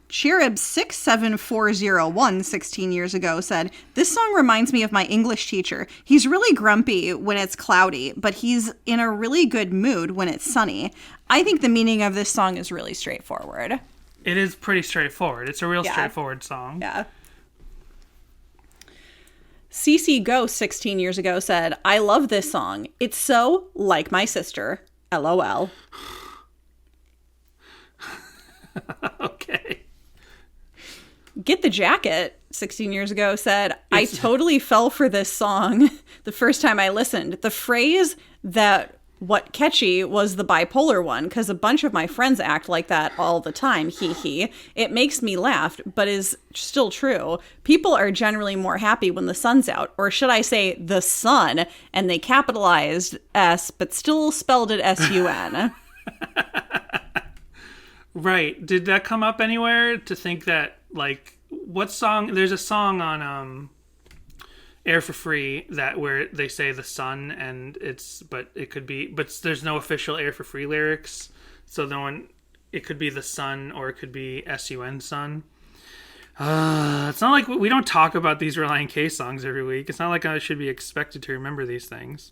Speaker 1: Cherub67401, 16 years ago, said, this song reminds me of my English teacher. He's really grumpy when it's cloudy, but he's in a really good mood when it's sunny. I think the meaning of this song is really straightforward.
Speaker 2: It is pretty straightforward. It's a real straightforward song.
Speaker 1: Yeah. CC Ghost, 16 years ago, said, I love this song. It's so like my sister. LOL.
Speaker 2: Okay.
Speaker 1: Get the Jacket, 16 years ago, said, I totally fell for this song the first time I listened. The phrase that what catchy was the bipolar one, because a bunch of my friends act like that all the time. Hee hee. It makes me laugh, but is still true. People are generally more happy when the sun's out, or should I say the sun, and they capitalized S, but still spelled it S-U-N.
Speaker 2: Right. Did that come up anywhere to think that, like, what song? There's a song on Air for Free that where they say the sun, and but there's no official Air for Free lyrics. So it could be the sun or it could be S-U-N sun. It's not like we don't talk about these Relient K songs every week. It's not like I should be expected to remember these things.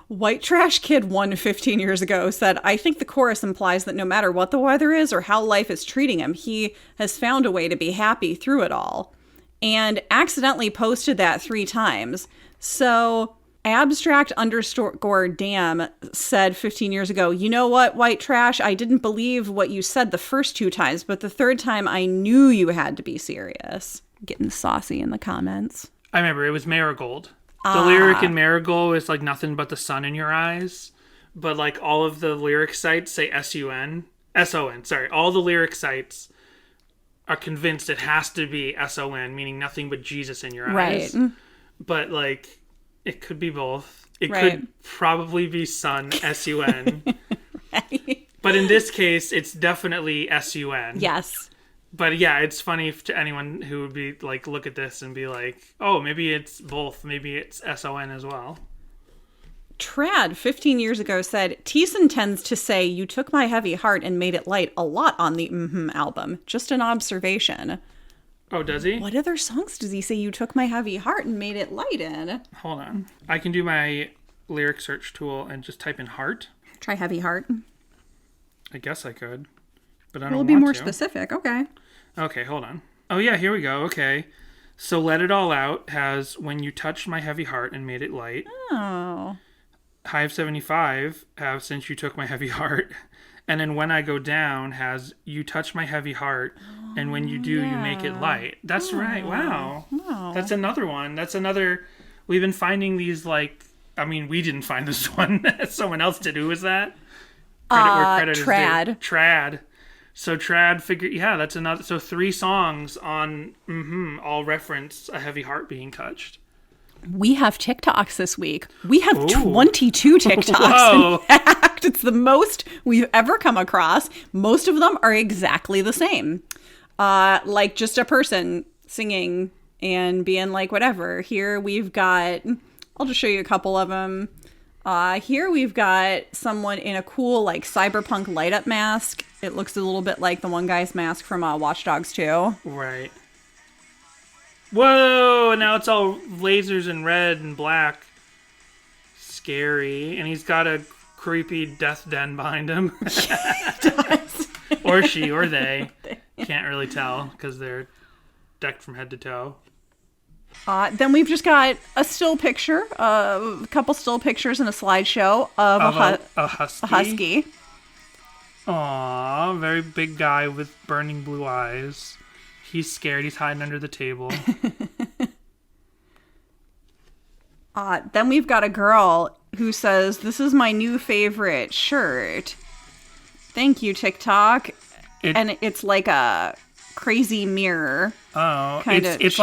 Speaker 1: White Trash Kid 1, 15 years ago, said, I think the chorus implies that no matter what the weather is or how life is treating him, he has found a way to be happy through it all. And accidentally posted that 3 times. So abstract_damn said 15 years ago, you know what, White Trash? I didn't believe what you said the first 2 times, but the 3rd time I knew you had to be serious. Getting saucy in the comments.
Speaker 2: I remember, it was Marigold. The lyric in Marigold is like nothing but the sun in your eyes. But like all of the lyric sites say S-U-N. S-O-N, sorry. All the lyric sites are convinced it has to be S-O-N, meaning nothing but Jesus in your eyes.
Speaker 1: Right.
Speaker 2: But like, it could be both. It
Speaker 1: right.
Speaker 2: could probably be sun, S-U-N.
Speaker 1: Right.
Speaker 2: But in this case, it's definitely S-U-N.
Speaker 1: Yes.
Speaker 2: But yeah, it's funny to anyone who would be like, look at this and be like, oh, maybe it's both. Maybe it's S-O-N as well.
Speaker 1: Trad, 15 years ago, said, Thiessen tends to say, you took my heavy heart and made it light a lot on the Mmhmm album. Just an observation.
Speaker 2: Oh, does he?
Speaker 1: What other songs does he say you took my heavy heart and made it light in?
Speaker 2: Hold on. I can do my lyric search tool and just type in heart.
Speaker 1: Try heavy heart.
Speaker 2: I guess I could, but I don't want to.
Speaker 1: We'll be more specific. Okay.
Speaker 2: Okay, hold on. Oh, yeah, here we go. Okay. So Let It All Out has When You Touched My Heavy Heart and Made It Light.
Speaker 1: Oh.
Speaker 2: Hive 75 have Since You Took My Heavy Heart. And then When I Go Down has You Touch My Heavy Heart, and when you do, you make it light. That's right. Wow. That's another one. That's another... We've been finding these, like... I mean, we didn't find this one. Someone else did. Who was that? Credit
Speaker 1: Trad.
Speaker 2: Trad. So Trad figured... Yeah, that's another... So 3 songs on Mmhmm all reference a heavy heart being touched.
Speaker 1: We have TikToks this week. We have 22 TikToks.
Speaker 2: Whoa.
Speaker 1: In fact, it's the most we've ever come across. Most of them are exactly the same. Like just a person singing and being like, whatever. Here we've got, I'll just show you a couple of them. Here we've got someone in a cool, like, cyberpunk light up mask. It looks a little bit like the one guy's mask from Watch Dogs 2.
Speaker 2: Right. Whoa, and now it's all lasers and red and black. Scary. And he's got a creepy death den behind him.
Speaker 1: He does.
Speaker 2: Or she, or they. Can't really tell, because they're decked from head to toe.
Speaker 1: Then we've just got a still picture, a couple still pictures and a slideshow of
Speaker 2: a husky.
Speaker 1: A husky.
Speaker 2: Aw, very big guy with burning blue eyes. He's scared. He's hiding under the table.
Speaker 1: Then we've got a girl who says, "This is my new favorite shirt. Thank you, TikTok." And it's like a crazy mirror.
Speaker 2: Oh, it's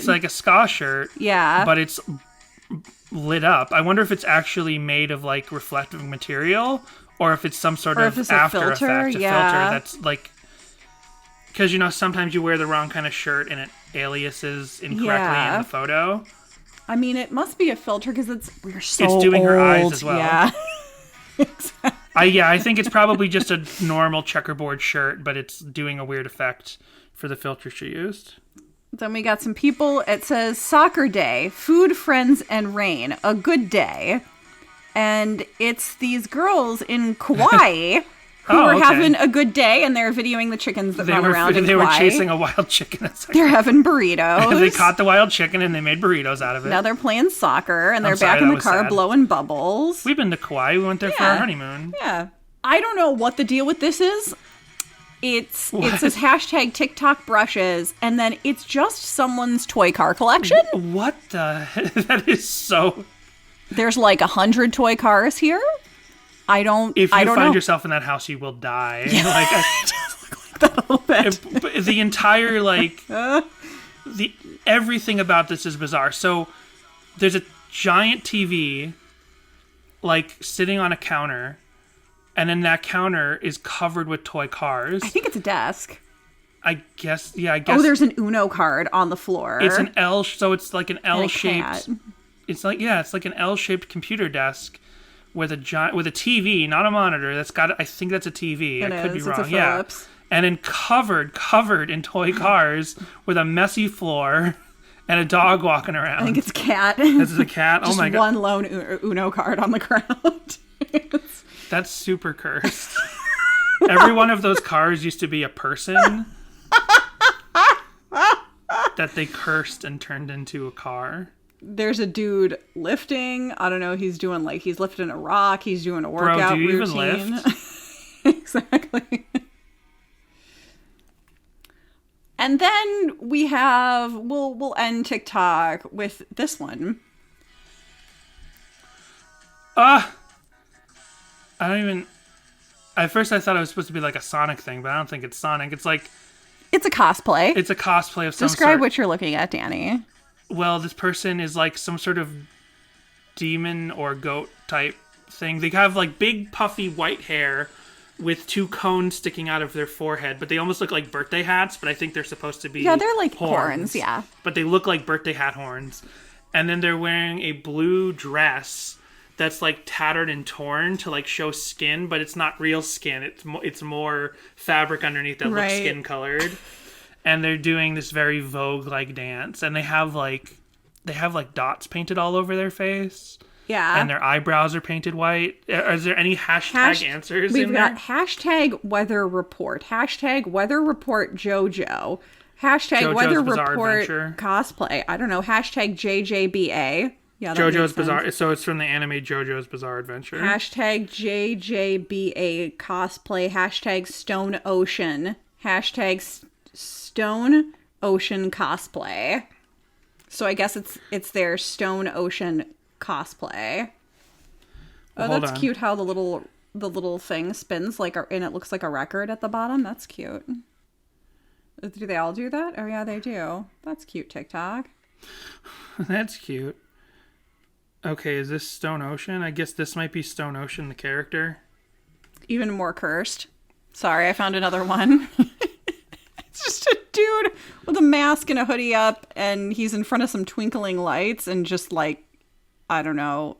Speaker 2: like a ska shirt.
Speaker 1: Yeah,
Speaker 2: but it's lit up. I wonder if it's actually made of like reflective material, or if it's some sort of after effect, a filter that's like. Because, you know, sometimes you wear the wrong kind of shirt and it aliases incorrectly in the photo.
Speaker 1: I mean, it must be a filter because we're so
Speaker 2: It's doing
Speaker 1: old.
Speaker 2: Her eyes as well.
Speaker 1: Yeah. Exactly.
Speaker 2: I think it's probably just a normal checkerboard shirt, but it's doing a weird effect for the filter she used.
Speaker 1: Then we got some people. It says, "Soccer day, food, friends, and rain. A good day." And it's these girls in Kauai... who were having a good day, and they're videoing the chickens that run around in Kauai.
Speaker 2: They were chasing a wild chicken.
Speaker 1: They're having burritos.
Speaker 2: They caught the wild chicken, and they made burritos out of it.
Speaker 1: Now they're playing soccer, and they're back in the car blowing bubbles.
Speaker 2: We've been to Kauai. We went there for our honeymoon.
Speaker 1: Yeah. I don't know what the deal with this is. It says hashtag TikTok brushes, and then it's just someone's toy car collection.
Speaker 2: What the heck? That is so...
Speaker 1: There's like 100 toy cars here. If you
Speaker 2: find yourself in that house, you will die.
Speaker 1: Yeah. It does look like that a little bit.
Speaker 2: The entire, like, everything about this is bizarre. So there's a giant TV, like, sitting on a counter, and then that counter is covered with toy cars.
Speaker 1: I think it's a desk.
Speaker 2: I guess.
Speaker 1: Oh, there's an Uno card on the floor.
Speaker 2: It's an L, so it's like an L-shaped. It's like an L-shaped computer desk. With a TV, not a monitor. I think that's a TV. I could be wrong.
Speaker 1: It's a Philips.
Speaker 2: And then covered in toy cars with a messy floor and a dog walking around.
Speaker 1: I think it's a cat.
Speaker 2: This is a cat. Oh my god!
Speaker 1: Just one lone Uno card on the ground.
Speaker 2: That's super cursed. Every one of those cars used to be a person that they cursed and turned into a car.
Speaker 1: There's a dude lifting. I don't know. He's lifting a rock. He's doing a workout routine.
Speaker 2: Bro, do you even lift?
Speaker 1: Exactly. And then we'll end TikTok with this one.
Speaker 2: I don't even... At first I thought it was supposed to be like a Sonic thing, but I don't think it's Sonic. It's like...
Speaker 1: It's a cosplay.
Speaker 2: It's a cosplay of some sort.
Speaker 1: Describe what you're looking at, Danny.
Speaker 2: Well, this person is like some sort of demon or goat type thing. They have like big puffy white hair with 2 cones sticking out of their forehead, but they almost look like birthday hats, but I think they're supposed to be
Speaker 1: they're like horns, yeah.
Speaker 2: But they look like birthday hat horns. And then they're wearing a blue dress that's like tattered and torn to like show skin, but it's not real skin. It's more fabric underneath that looks skin colored. And they're doing this very Vogue-like dance, and they have like dots painted all over their face.
Speaker 1: Yeah.
Speaker 2: And their eyebrows are painted white. Is there any hashtag answers
Speaker 1: We've
Speaker 2: in there?
Speaker 1: got hashtag weather report, hashtag weather report JoJo, Hashtag
Speaker 2: JoJo's
Speaker 1: weather
Speaker 2: Bizarre
Speaker 1: report
Speaker 2: Adventure.
Speaker 1: cosplay. I don't know. Hashtag JJBA. Yeah, that
Speaker 2: JoJo's
Speaker 1: makes
Speaker 2: Bizarre.
Speaker 1: sense.
Speaker 2: So it's from the anime JoJo's Bizarre Adventure.
Speaker 1: Hashtag JJBA cosplay. Hashtag Stone Ocean. Hashtag Stone Ocean cosplay. So I guess it's their Stone Ocean cosplay. Oh,
Speaker 2: Hold
Speaker 1: that's
Speaker 2: on.
Speaker 1: cute how the little thing spins and it looks like a record at the bottom. That's cute. Do they all do that? Oh yeah, they do. That's cute, TikTok.
Speaker 2: That's cute. Okay, is this Stone Ocean? I guess this might be Stone Ocean, the character.
Speaker 1: Even more cursed. Sorry, I found another one. It's just a dude with a mask and a hoodie up, and he's in front of some twinkling lights, and just like, I don't know.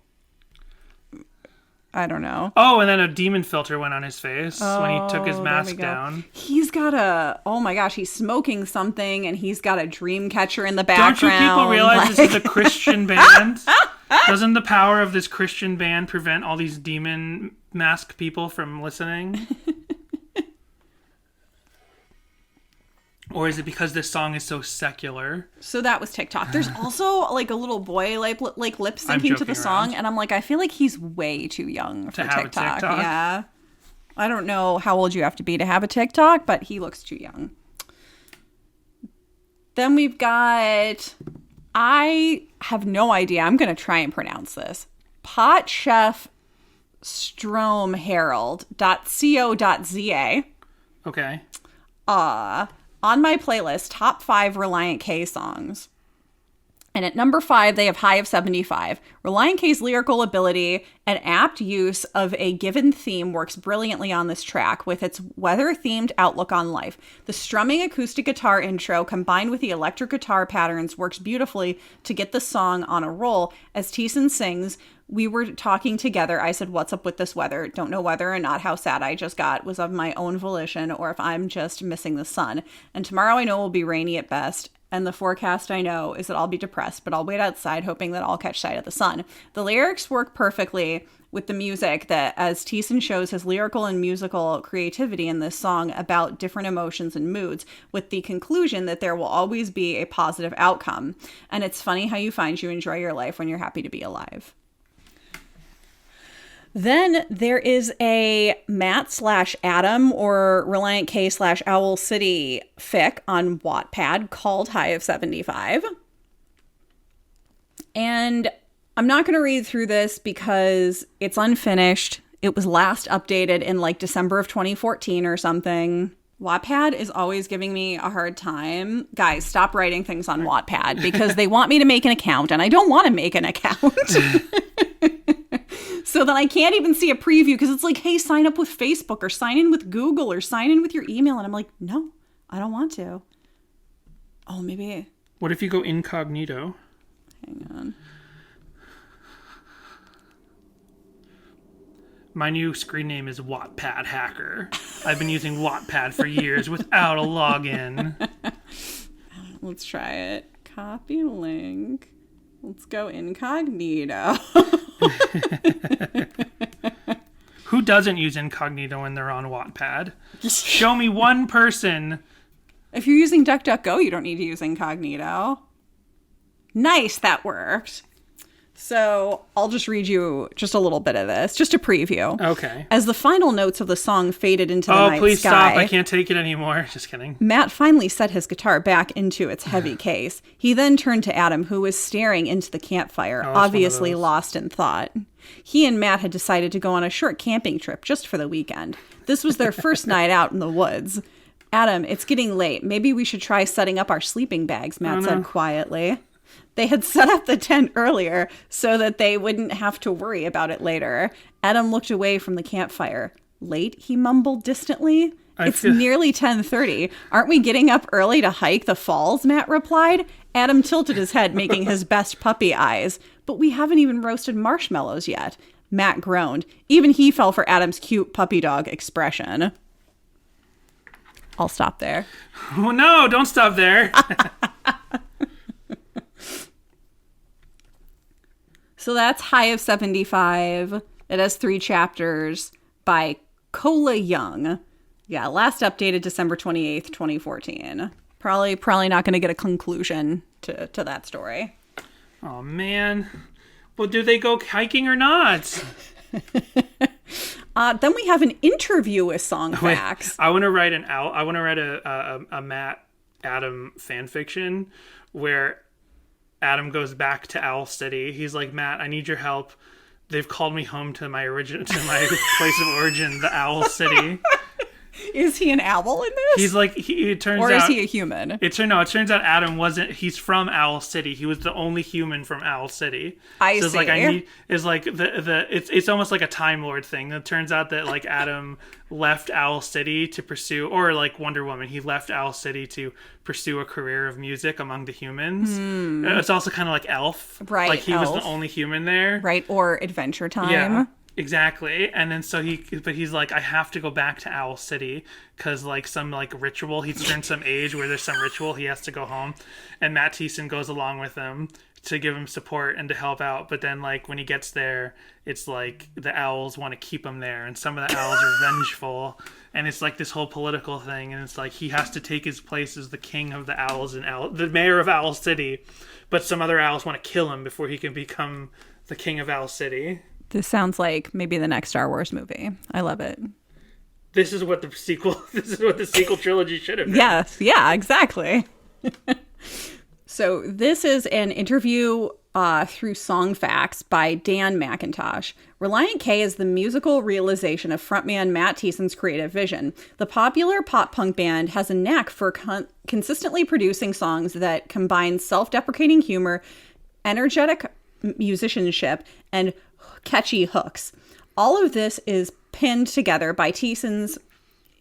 Speaker 2: Oh, and then a demon filter went on his face when he took his mask down.
Speaker 1: He's got oh my gosh, he's smoking something, and he's got a dream catcher in the
Speaker 2: Don't
Speaker 1: background.
Speaker 2: you people realize this is a Christian band? Doesn't the power of this Christian band prevent all these demon mask people from listening? Or is it because this song is so secular?
Speaker 1: So that was TikTok. There's also like a little boy like lip syncing to the
Speaker 2: joking
Speaker 1: song,
Speaker 2: around.
Speaker 1: and I'm like, I feel like he's way too young for
Speaker 2: have a
Speaker 1: TikTok.
Speaker 2: TikTok?
Speaker 1: Yeah, I don't know how old you have to be to have a TikTok, but he looks too young. Then we've got, I have no idea. I'm gonna try and pronounce this. Pot Chef Stromherald.co.za.
Speaker 2: Okay.
Speaker 1: On my playlist, top 5 Relient K songs. And at number 5, they have High of 75. Relient K's lyrical ability and apt use of a given theme works brilliantly on this track with its weather-themed outlook on life. The strumming acoustic guitar intro combined with the electric guitar patterns works beautifully to get the song on a roll. As Thiessen sings, we were talking together. I said, what's up with this weather? Don't know whether or not how sad I just got was of my own volition or if I'm just missing the sun. And tomorrow I know will be rainy at best. And the forecast I know is that I'll be depressed, but I'll wait outside hoping that I'll catch sight of the sun. The lyrics work perfectly with the music that as Thiessen shows his lyrical and musical creativity in this song about different emotions and moods with the conclusion that there will always be a positive outcome. And it's funny how you find you enjoy your life when you're happy to be alive. Then there is a Matt/Adam or Relient K/Owl City fic on Wattpad called High of 75. And I'm not going to read through this because it's unfinished. It was last updated in like December of 2014 or something. Wattpad is always giving me a hard time. Guys, stop writing things on Wattpad because they want me to make an account and I don't want to make an account. So then I can't even see a preview because it's like, hey, sign up with Facebook or sign in with Google or sign in with your email. And I'm like, no, I don't want to. Oh, maybe.
Speaker 2: What if you go incognito?
Speaker 1: Hang on.
Speaker 2: My new screen name is Wattpad Hacker. I've been using Wattpad for years without a login.
Speaker 1: Let's try it. Copy link. Let's go incognito.
Speaker 2: Who doesn't use incognito when they're on Wattpad? Show me one person.
Speaker 1: If you're using DuckDuckGo, you don't need to use incognito. Nice, that worked. So I'll just read you just a little bit of this, just a preview.
Speaker 2: Okay.
Speaker 1: As the final notes of the song faded into the night sky.
Speaker 2: Oh, please stop. I can't take it anymore. Just kidding.
Speaker 1: Matt finally set his guitar back into its heavy case. He then turned to Adam, who was staring into the campfire, obviously lost in thought. He and Matt had decided to go on a short camping trip just for the weekend. This was their first night out in the woods. Adam, it's getting late. Maybe we should try setting up our sleeping bags, Matt said quietly. They had set up the tent earlier so that they wouldn't have to worry about it later. Adam looked away from the campfire. Late, he mumbled distantly. It's nearly 10:30. Aren't we getting up early to hike the falls? Matt replied. Adam tilted his head, making his best puppy eyes. But we haven't even roasted marshmallows yet. Matt groaned. Even he fell for Adam's cute puppy dog expression. I'll stop there.
Speaker 2: Oh, no, don't stop there.
Speaker 1: So that's High of 75. It has 3 chapters by Cola Young. Yeah, last updated December 28th, 2014. Probably not going to get a conclusion to that story.
Speaker 2: Oh, man. Well, do they go hiking or not?
Speaker 1: Then we have an interview with Song Facts.
Speaker 2: I want to write a Matt Adam fan fiction where Adam goes back to Owl City. He's like, Matt, I need your help. They've called me home to my place of origin, the Owl City.
Speaker 1: Is he an owl in this?
Speaker 2: He's like, it turns out...
Speaker 1: Or is he a human?
Speaker 2: It turns out Adam wasn't... He's from Owl City. He was the only human from Owl City.
Speaker 1: I see.
Speaker 2: It's like, it's almost like a Time Lord thing. It turns out that, like, Adam left Owl City to pursue... Or, like, Wonder Woman. He left Owl City to pursue a career of music among the humans. It's also kind of like Elf.
Speaker 1: Right,
Speaker 2: Like, he was the only human there.
Speaker 1: Right, or Adventure Time.
Speaker 2: Yeah. Exactly. And then he's like, I have to go back to Owl City because like some like ritual, he's turned some age where there's some ritual, he has to go home. And Matt Thiessen goes along with him to give him support and to help out. But then like when he gets there, it's like the owls want to keep him there. And some of the owls are vengeful. And it's like this whole political thing. And it's like he has to take his place as the king of the owls and the mayor of Owl City. But some other owls want to kill him before he can become the king of Owl City.
Speaker 1: This sounds like maybe the next Star Wars movie. I love it.
Speaker 2: This is what the sequel trilogy should have been.
Speaker 1: Yes, yeah, exactly. So this is an interview through Song Facts by Dan McIntosh. Relient K is the musical realization of frontman Matt Thiessen's creative vision. The popular pop-punk band has a knack for consistently producing songs that combine self-deprecating humor, energetic musicianship, and catchy hooks. All of this is pinned together by Thiessen's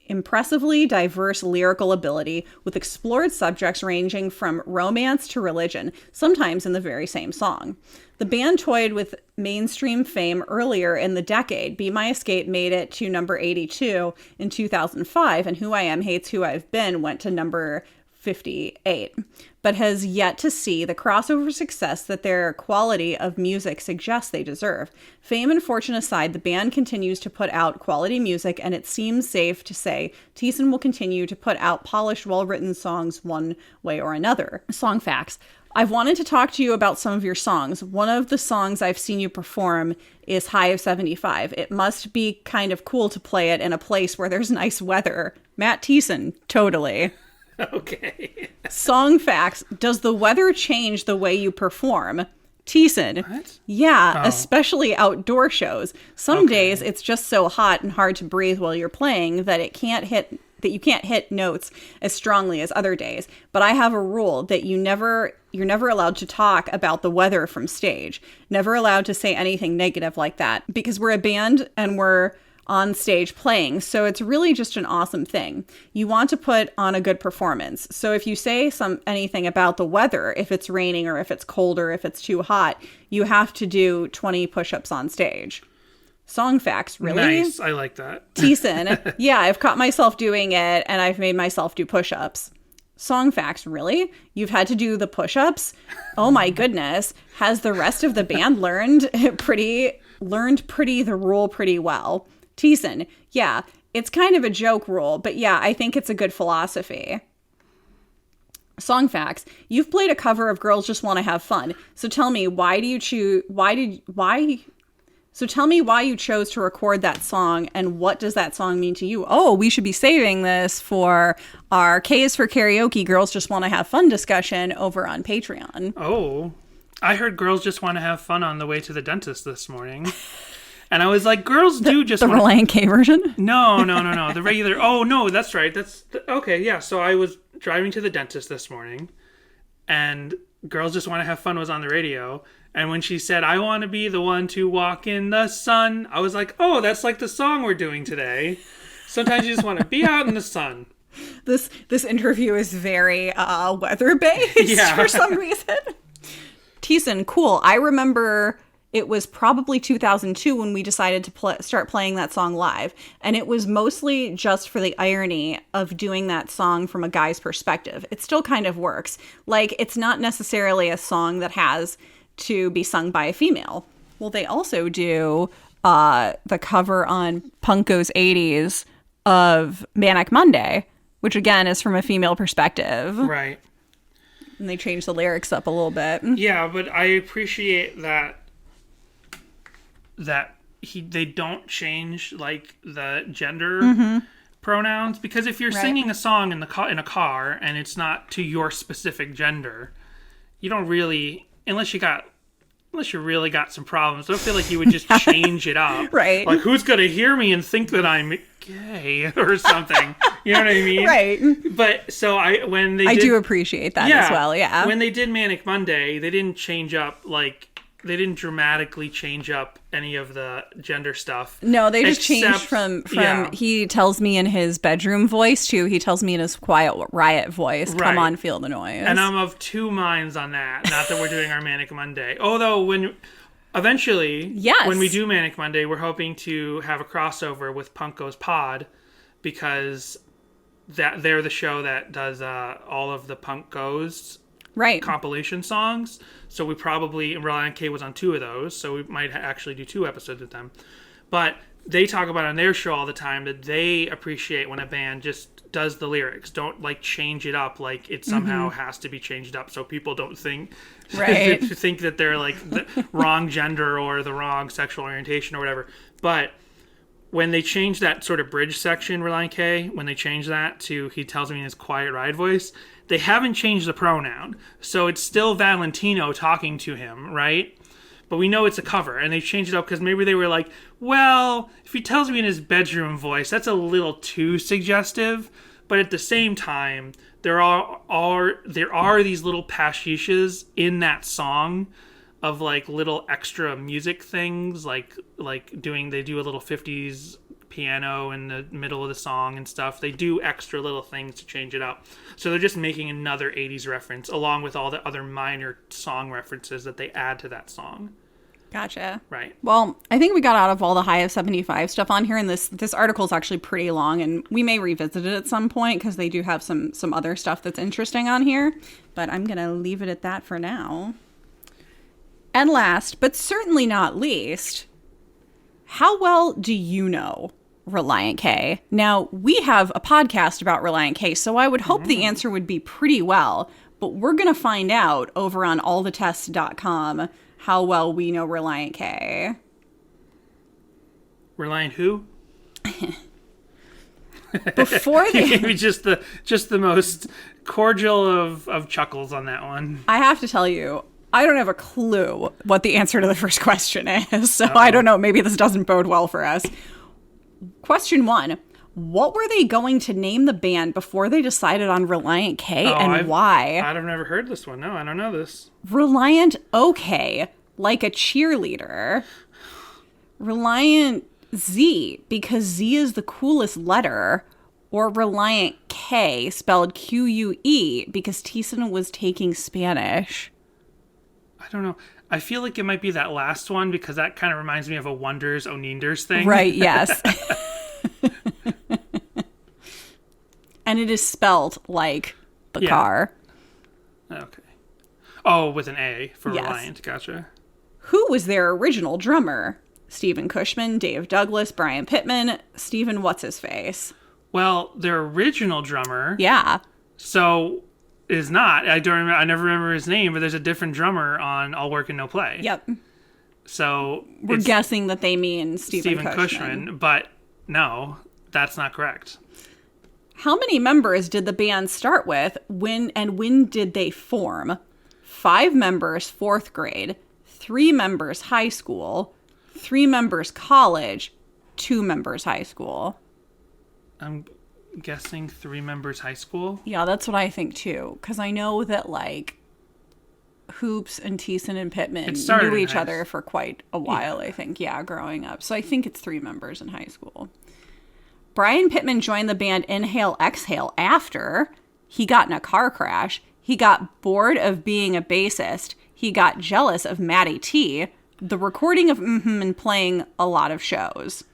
Speaker 1: impressively diverse lyrical ability, with explored subjects ranging from romance to religion, sometimes in the very same song. The band toyed with mainstream fame earlier in the decade. Be My Escape made it to number 82 in 2005, and Who I Am Hates Who I've Been went to number 58, but has yet to see the crossover success that their quality of music suggests they deserve. Fame and fortune aside, the band continues to put out quality music, and it seems safe to say Thiessen will continue to put out polished, well-written songs one way or another. Song Facts. I've wanted to talk to you about some of your songs. One of the songs I've seen you perform is High of 75. It must be kind of cool to play it in a place where there's nice weather. Matt Thiessen, totally.
Speaker 2: Okay.
Speaker 1: Song Facts. Does the weather change the way you perform? Thiessen.
Speaker 2: What?
Speaker 1: Yeah, especially outdoor shows. Some days it's just so hot and hard to breathe while you're playing that you can't hit notes as strongly as other days. But I have a rule that you're never allowed to talk about the weather from stage. Never allowed to say anything negative like that, because we're a band and we're on stage playing. So it's really just an awesome thing. You want to put on a good performance. So if you say anything about the weather, if it's raining or if it's cold or if it's too hot, you have to do 20 push-ups on stage. Song Facts, really?
Speaker 2: Nice. I like that.
Speaker 1: Thiessen. Yeah, I've caught myself doing it and I've made myself do push-ups. Song Facts, really? You've had to do the push-ups? Oh my goodness. Has the rest of the band learned the rule pretty well? Thiessen, yeah, it's kind of a joke rule, but yeah, I think it's a good philosophy. Song Facts. You've played a cover of Girls Just Want to Have Fun. So tell me, why you chose to record that song, and what does that song mean to you? Oh, we should be saving this for our K is for Karaoke Girls Just Want to Have Fun discussion over on Patreon.
Speaker 2: Oh, I heard Girls Just Want to Have Fun on the way to the dentist this morning. And I was like, girls do just
Speaker 1: want... The Relient K version?
Speaker 2: No. The regular... Oh, no, that's right. Okay, yeah. So I was driving to the dentist this morning, and Girls Just Want to Have Fun was on the radio. And when she said, I want to be the one to walk in the sun, I was like, oh, that's like the song we're doing today. Sometimes you just want to be out in the sun.
Speaker 1: This interview is very weather-based for some reason. Thiessen, cool. I remember... It was probably 2002 when we decided to start playing that song live. And it was mostly just for the irony of doing that song from a guy's perspective. It still kind of works. Like, it's not necessarily a song that has to be sung by a female. Well, they also do the cover on Punko's 80s of Manic Monday. which again is from a female perspective.
Speaker 2: Right.
Speaker 1: And they changed the lyrics up a little bit.
Speaker 2: Yeah, but I appreciate that they don't change like the gender pronouns, because if you're singing a song in a car and it's not to your specific gender, you don't really, unless you really got some problems, I don't feel like you would just change it up.
Speaker 1: Right.
Speaker 2: Like, who's gonna hear me and think that I'm gay or something? You know what I mean?
Speaker 1: Right.
Speaker 2: But so I
Speaker 1: do appreciate that as well. Yeah.
Speaker 2: When they did Manic Monday, they didn't change up they didn't dramatically change up any of the gender stuff.
Speaker 1: No, they just changed from he tells me in his bedroom voice to he tells me in his quiet riot voice, come on, feel the noise.
Speaker 2: And I'm of two minds on that. Not that we're doing our Manic Monday. Although when we do Manic Monday, we're hoping to have a crossover with Punk Goes Pod, because they're the show that does all of the Punk Goes compilation songs. So we probably, Relient K was on 2 of those, so we might actually do 2 episodes with them. But they talk about on their show all the time that they appreciate when a band just does the lyrics. Don't change it up like it somehow has to be changed up so people don't think think that they're the wrong gender or the wrong sexual orientation or whatever. But when they change that sort of bridge section, Relient K, when they change that to he tells me in his quiet ride voice, they haven't changed the pronoun. So it's still Valentino talking to him, right? But we know it's a cover, and they changed it up because maybe they were like, well, if he tells me in his bedroom voice, that's a little too suggestive. But at the same time, there are these little pastiches in that song of little extra music things, they do a little 50s piano in the middle of the song and stuff. They do extra little things to change it up. So they're just making another 80s reference along with all the other minor song references that they add to that song.
Speaker 1: Gotcha.
Speaker 2: Right.
Speaker 1: Well, I think we got out of all the High of 75 stuff on here, and this article is actually pretty long, and we may revisit it at some point because they do have some other stuff that's interesting on here, but I'm going to leave it at that for now. And last, but certainly not least, how well do you know Relient K? Now, we have a podcast about Relient K, so I would hope the answer would be pretty well, but we're going to find out over on allthetest.com how well we know Relient K.
Speaker 2: Relient who?
Speaker 1: Before they
Speaker 2: gave me just the most cordial of chuckles on that one.
Speaker 1: I have to tell you, I don't have a clue what the answer to the first question is, so I don't know. Maybe this doesn't bode well for us. Question 1. What were they going to name the band before they decided on Relient K, and why?
Speaker 2: I've never heard this one. No, I don't know this.
Speaker 1: Relient OK, like a cheerleader. Relient Z, because Z is the coolest letter. Or Relient K, spelled Q-U-E, because Thiessen was taking Spanish.
Speaker 2: I don't know. I feel like it might be that last one because that kind of reminds me of a Wonders O'Neenders thing.
Speaker 1: Right, yes. And it is spelled like the car.
Speaker 2: Okay. Oh, with an A for Relient. Gotcha.
Speaker 1: Who was their original drummer? Stephen Cushman, Dave Douglas, Brian Pittman, Stephen What's-His-Face.
Speaker 2: Well, their original drummer...
Speaker 1: Yeah.
Speaker 2: So... is not. I never remember his name, but there's a different drummer on All Work and No Play.
Speaker 1: Yep.
Speaker 2: So
Speaker 1: we're guessing that they mean Stephen Cushman.
Speaker 2: But no, that's not correct.
Speaker 1: How many members did the band start with? When did they form? 5 members, 4th grade. 3 members, high school. 3 members, college. 2 members, high school.
Speaker 2: I'm guessing 3 members high school.
Speaker 1: Yeah, that's what I think too. Because I know that Hoops and Thiessen and Pittman knew each other for quite a while, I think. Yeah, growing up. So I think it's 3 members in high school. Brian Pittman joined the band Inhale Exhale after he got in a car crash. He got bored of being a bassist. He got jealous of Matty T, the recording of Mmhmm, and playing a lot of shows.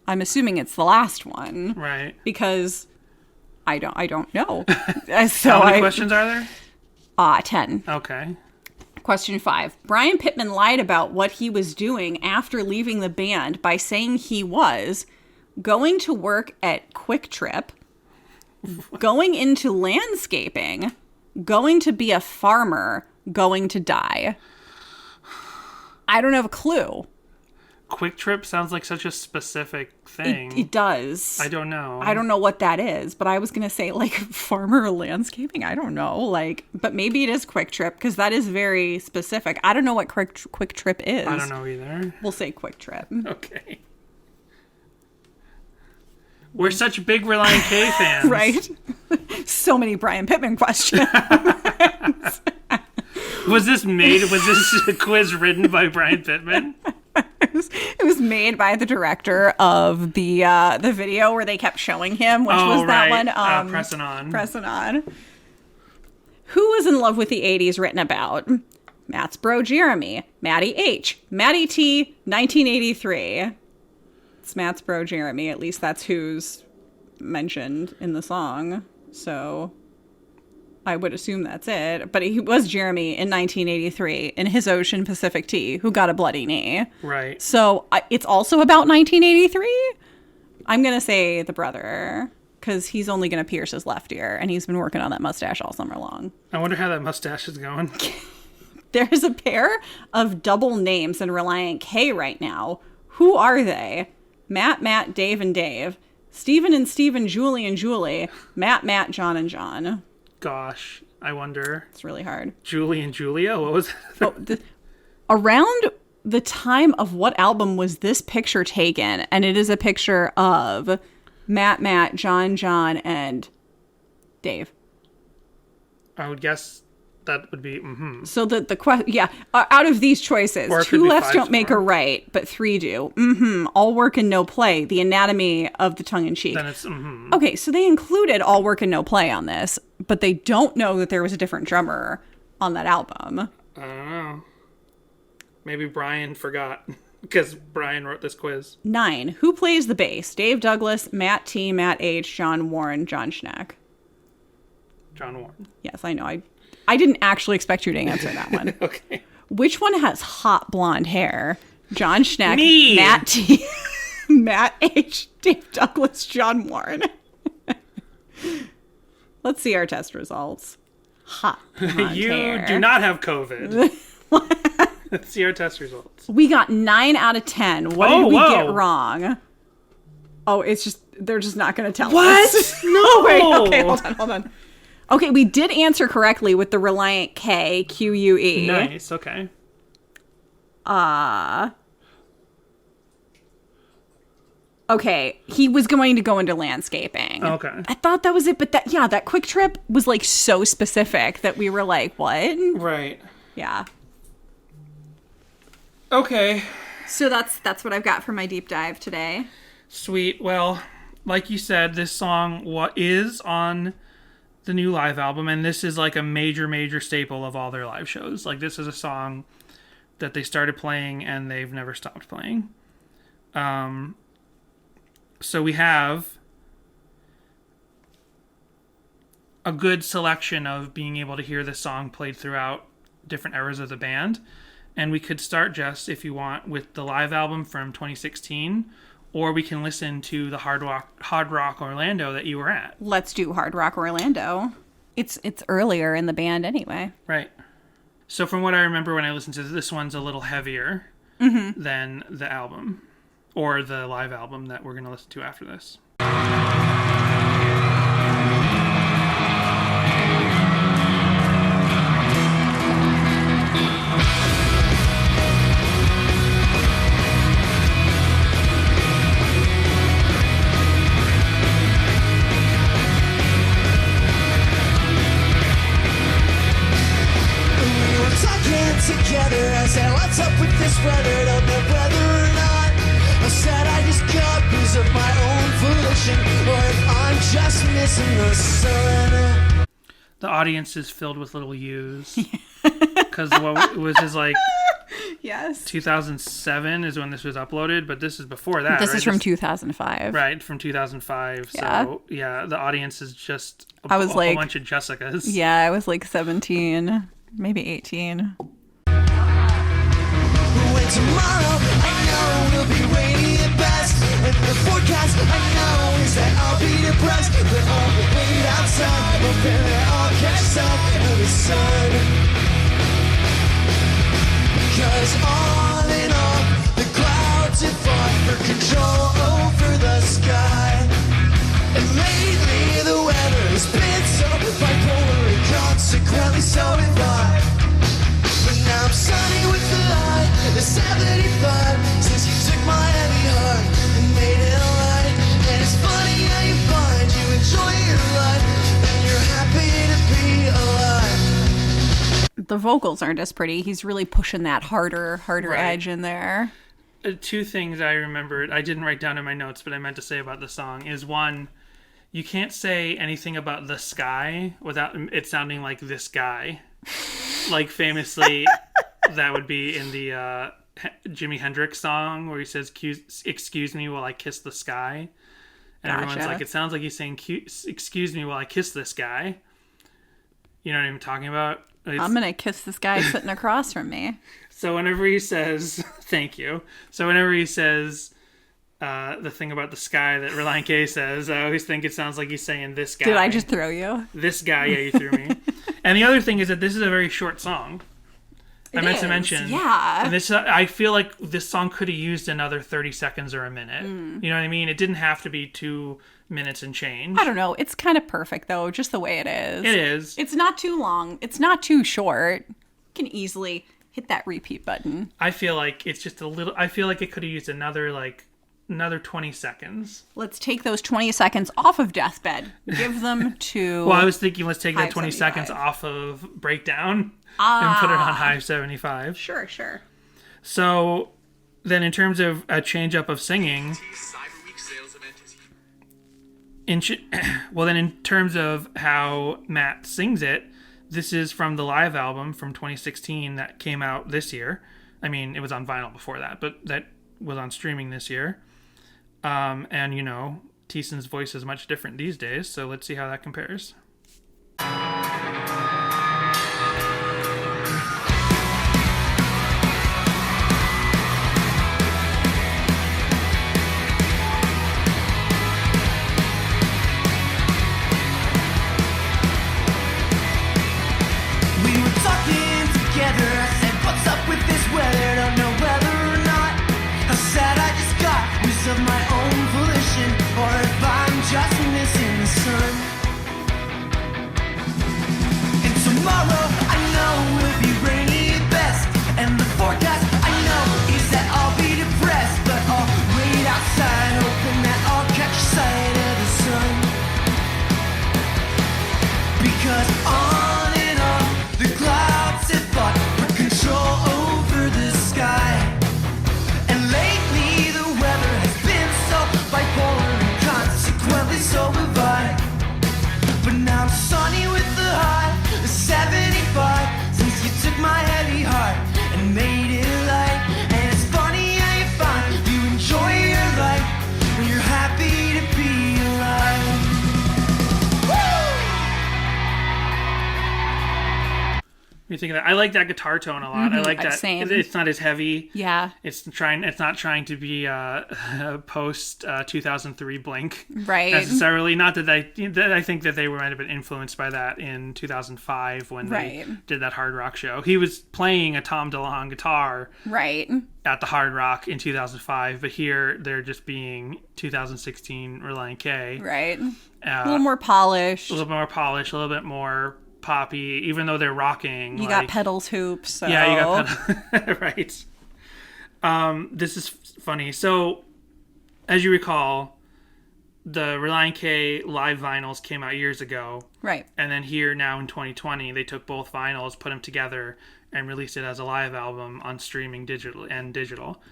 Speaker 1: I'm assuming it's the last one.
Speaker 2: Right.
Speaker 1: Because I don't know.
Speaker 2: So how many questions are there?
Speaker 1: 10.
Speaker 2: Okay.
Speaker 1: Question 5. Brian Pittman lied about what he was doing after leaving the band by saying he was going to work at Quick Trip, going into landscaping, going to be a farmer, going to die. I don't have a clue.
Speaker 2: Quick Trip sounds like such a specific thing.
Speaker 1: It does.
Speaker 2: I don't know.
Speaker 1: I don't know what that is, but I was going to say like farmer or landscaping. I don't know. Like, but maybe it is Quick Trip because that is very specific. I don't know what Quick Trip is.
Speaker 2: I don't know either.
Speaker 1: We'll say Quick Trip.
Speaker 2: Okay. We're such big Relient K fans.
Speaker 1: Right? So many Brian Pittman questions.
Speaker 2: Was this quiz written by Brian Pittman?
Speaker 1: It was made by the director of the video where they kept showing him, which was that one.
Speaker 2: Pressing On.
Speaker 1: Pressing On. Who was in love with the 80s written about? Matt's bro Jeremy, Matty H, Matty T, 1983. It's Matt's bro Jeremy. At least that's who's mentioned in the song. So I would assume that's it. But he was Jeremy in 1983 in his Ocean Pacific Tea, who got a bloody knee.
Speaker 2: Right.
Speaker 1: So it's also about 1983? I'm going to say the brother, because he's only going to pierce his left ear, and he's been working on that mustache all summer long.
Speaker 2: I wonder how that mustache is going.
Speaker 1: There's a pair of double names in Relient K right now. Who are they? Matt, Dave, and Dave. Stephen and Stephen, Julie and Julie. Matt, John and John.
Speaker 2: Gosh, I wonder.
Speaker 1: It's really hard.
Speaker 2: Julie and Julia? What was that?
Speaker 1: Around the time of what album was this picture taken? And it is a picture of Matt, John, and Dave.
Speaker 2: I would guess that would be Mmhmm.
Speaker 1: So out of these choices, two lefts don't make a right, but three do. Mmhmm. All work and no play. The anatomy of the tongue in cheek.
Speaker 2: Then it's Mmhmm.
Speaker 1: Okay, so they included all work and no play on this, but they don't know that there was a different drummer on that album.
Speaker 2: I don't know. Maybe Brian forgot because Brian wrote this quiz.
Speaker 1: 9. Who plays the bass? Dave Douglas, Matt T, Matt H, John Warren, John Schneck.
Speaker 2: John Warren.
Speaker 1: Yes, I know. I didn't actually expect you to answer that one.
Speaker 2: Okay.
Speaker 1: Which one has hot blonde hair? John Schneck,
Speaker 2: Me.
Speaker 1: Matt T, Matt H, Dave Douglas, John Warren. Let's see our test results. Hot blonde
Speaker 2: You
Speaker 1: hair.
Speaker 2: do not have COVID. Let's see our test results.
Speaker 1: We got 9 out of 10. What did we get wrong? Oh, it's just, they're just not going to tell us.
Speaker 2: No.
Speaker 1: Oh, wait. Okay, hold on. Okay, we did answer correctly with the Relient K, QUE.
Speaker 2: Nice, okay.
Speaker 1: Okay, he was going to go into landscaping.
Speaker 2: Okay.
Speaker 1: I thought that was it, but that Quick Trip was like so specific that we were like, what?
Speaker 2: Right.
Speaker 1: Yeah.
Speaker 2: Okay.
Speaker 1: So that's what I've got for my deep dive today.
Speaker 2: Sweet. Well, like you said, this song is on the new live album, and this is like a major staple of all their live shows. Like, this is a song that they started playing and they've never stopped playing. So we have a good selection of being able to hear this song played throughout different eras of the band. And we could start, Jess, if you want, with the live album from 2016, or we can listen to the Hard Rock Orlando that you were at.
Speaker 1: Let's do Hard Rock Orlando. It's earlier in the band anyway.
Speaker 2: Right. So from what I remember when I listened to this one's a little heavier than the album, or the live album that we're going to listen to after this.
Speaker 4: Together, I said, what's up with this weather? Don't know whether or not I said I just got booze of my own volition, or if I'm just missing the sun.
Speaker 2: The audience is filled with little U's because what was his like?
Speaker 1: Yes. 2007
Speaker 2: is when this was uploaded, but this is before that.
Speaker 1: This is from 2005.
Speaker 2: Right, from 2005.
Speaker 1: Yeah.
Speaker 2: So yeah, the audience is just a
Speaker 1: whole
Speaker 2: bunch of Jessicas.
Speaker 1: Yeah, I was like 17, maybe 18.
Speaker 4: Tomorrow, I know will be rainy at best, and the forecast I know is that I'll be depressed, but all the way outside, hoping they all catch some of the sun. Cause on and on, the clouds have fought for control over the sky. And lately the weather has been so bipolar and consequently so have I. But now I'm sunny with the light, the 75, since you took my heavy heart and made it light. And it's funny how you find you enjoy your life, and you're happy to be alive.
Speaker 1: The vocals aren't as pretty. He's really pushing that harder
Speaker 2: Right.
Speaker 1: edge in there.
Speaker 2: Two things I remembered, I didn't write down in my notes, but I meant to say about the song is one, you can't say anything about the sky without it sounding like this guy. Like famously, that would be in the Jimi Hendrix song where he says, "Excuse me while I kiss the sky." And everyone's
Speaker 1: Gotcha.
Speaker 2: like, it sounds like he's saying, "Excuse me while I kiss this guy." You know what I'm talking about?
Speaker 1: I'm going to kiss this guy sitting across from me.
Speaker 2: So whenever he says, thank you. So whenever he says the thing about the sky that Relient K says, I always think it sounds like he's saying this guy.
Speaker 1: Did I just throw you?
Speaker 2: This guy, yeah, you threw me. And the other thing is that this is a very short song. I meant to mention.
Speaker 1: Yeah.
Speaker 2: And this, I feel like this song could have used another 30 seconds or a minute. You know what I mean? It didn't have to be 2 minutes and change.
Speaker 1: I don't know. It's kind of perfect, though, just the way it is.
Speaker 2: It is.
Speaker 1: It's not too long. It's not too short. You can easily hit that repeat button.
Speaker 2: I feel like it's just a little, I feel like it could have used another 20 seconds.
Speaker 1: Let's take those 20 seconds off of Deathbed. Give them to...
Speaker 2: Well, I was thinking let's take that
Speaker 1: Hive
Speaker 2: 20
Speaker 1: 75.
Speaker 2: seconds off of Breakdown and put it on Hive 75.
Speaker 1: Sure, sure.
Speaker 2: So then in terms of a change up of singing, in terms of how Matt sings it, this is from the live album from 2016 that came out this year. I mean, it was on vinyl before that, but that was on streaming this year. And, you know, Thiessen's voice is much different these days, so let's see how that compares.
Speaker 4: We were talking together, I said, what's up with this weather? Don't know whether or not I said I just got news of my own volition, or if I'm just missing the sun. And tomorrow I know will be rainy at best, and the forecast I know is that I'll be depressed, but I'll wait outside hoping that I'll catch sight of the sun. Because on and on the clouds have fought for control over the sky. And lately the weather has been so bipolar and consequently so have I. But now I'm sunny with the high, the 75, since you took my heavy heart and made it light. And it's funny how you find you enjoy your life when you're happy to be alive.
Speaker 2: You think of that? I like that guitar tone a lot. I like that.
Speaker 1: Same.
Speaker 2: It's not as heavy.
Speaker 1: Yeah.
Speaker 2: It's not trying to be post 2003 Blink
Speaker 1: Right.
Speaker 2: necessarily. Not that I think that they might have been influenced by that in 2005 when
Speaker 1: Right.
Speaker 2: they did that hard rock show. He was playing a Tom DeLonge guitar
Speaker 1: Right.
Speaker 2: at the Hard Rock in 2005, but here they're just being 2016 Relient K.
Speaker 1: Right. A little more polished.
Speaker 2: A little bit more polished, a little bit more poppy, even though they're rocking.
Speaker 1: You got pedals, hoops. So.
Speaker 2: Yeah, you got pedals. Right. This is funny. So, as you recall, the Relient K live vinyls came out years ago.
Speaker 1: Right.
Speaker 2: And then here now in 2020, they took both vinyls, put them together, and released it as a live album on streaming digital.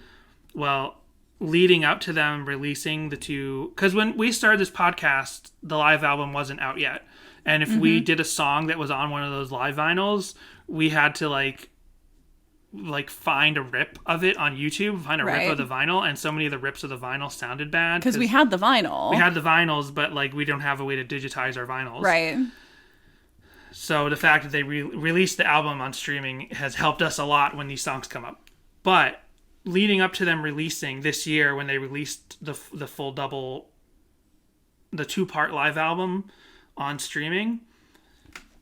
Speaker 2: Well, leading up to them releasing the two, because when we started this podcast, the live album wasn't out yet. And if we did a song that was on one of those live vinyls, we had to like find a rip of it on YouTube, find a rip of the vinyl, and so many of the rips of the vinyl sounded bad.
Speaker 1: Because we had the vinyl.
Speaker 2: We had the vinyls, but like we don't have a way to digitize our vinyls.
Speaker 1: Right.
Speaker 2: So the fact that they released the album on streaming has helped us a lot when these songs come up. But leading up to them releasing this year, when they released the full double, the 2-part live album on streaming.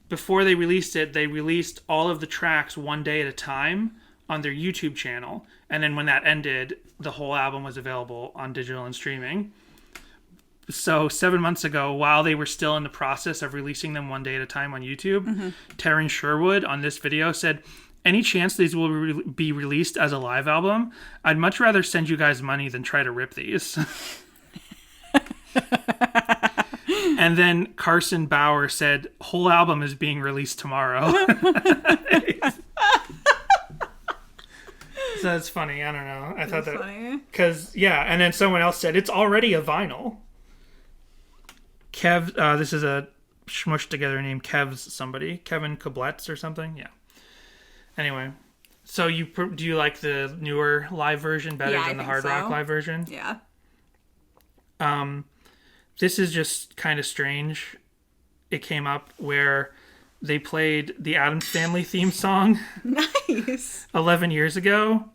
Speaker 2: Before they released it, they released all of the tracks one day at a time on their YouTube channel. And then when that ended, the whole album was available on digital and streaming. So 7 months ago, while they were still in the process of releasing them one day at a time on YouTube, Taryn Sherwood on this video said, any chance these will be released as a live album? I'd much rather send you guys money than try to rip these. And then Carson Bauer said, whole album is being released tomorrow. So that's funny. I don't know. I thought that
Speaker 1: funny.
Speaker 2: Because, yeah. And then someone else said, it's already a vinyl. Kev, this is a smushed together name, Kev's somebody. Kevin Kobletz or something. Yeah. Anyway. So do you like the newer live version better than the hard rock live version?
Speaker 1: Yeah.
Speaker 2: This is just kind of strange. It came up where they played the Addams Family theme song.
Speaker 1: Nice.
Speaker 2: 11 years ago.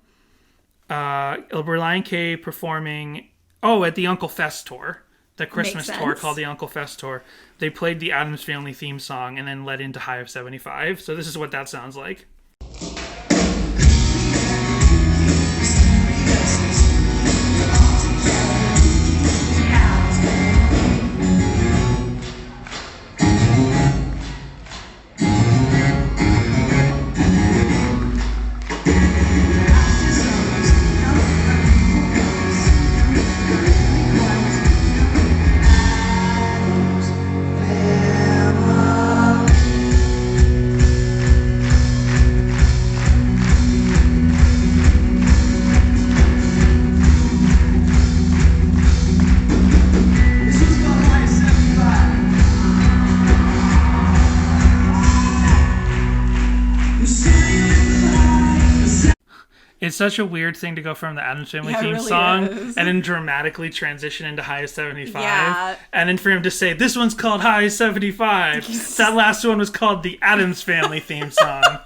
Speaker 2: Relient K performing, at the Uncle Fest tour. The Christmas tour called the Uncle Fest tour. They played the Addams Family theme song and then led into High of 75. So this is what that sounds like. It's such a weird thing to go from the Addams Family theme
Speaker 1: really
Speaker 2: song
Speaker 1: is.
Speaker 2: and then dramatically transition into High of 75.
Speaker 1: Yeah.
Speaker 2: And then for him to say, this one's called High of 75. That last one was called the Addams Family theme song.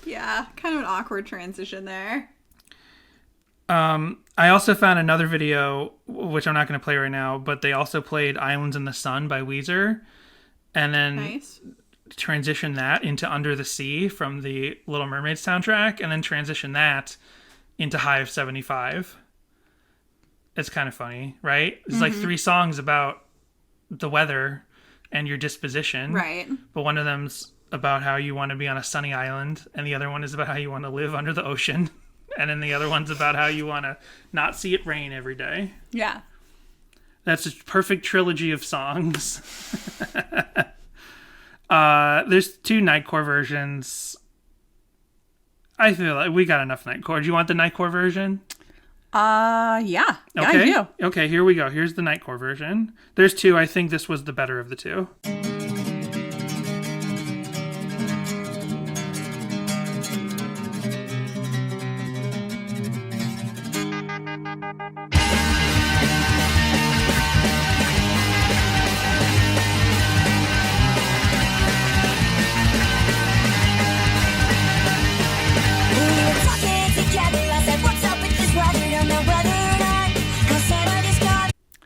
Speaker 1: Yeah, kind of an awkward transition there.
Speaker 2: I also found another video, which I'm not going to play right now, but they also played Islands in the Sun by Weezer. And then
Speaker 1: Nice.
Speaker 2: transition that into Under the Sea from the Little Mermaid soundtrack, and then transition that into High of 75. It's kind of funny, right? It's like 3 songs about the weather and your disposition.
Speaker 1: Right.
Speaker 2: But one of them's about how you want to be on a sunny island, and the other one is about how you want to live under the ocean. And then the other one's about how you want to not see it rain every day.
Speaker 1: Yeah.
Speaker 2: That's a perfect trilogy of songs. There's 2 Nightcore versions. I feel like we got enough Nightcore. Do you want the Nightcore version?
Speaker 1: Yeah. Yeah,
Speaker 2: Okay.
Speaker 1: I do.
Speaker 2: Okay, here we go. Here's the Nightcore version. There's 2. I think this was the better of the 2.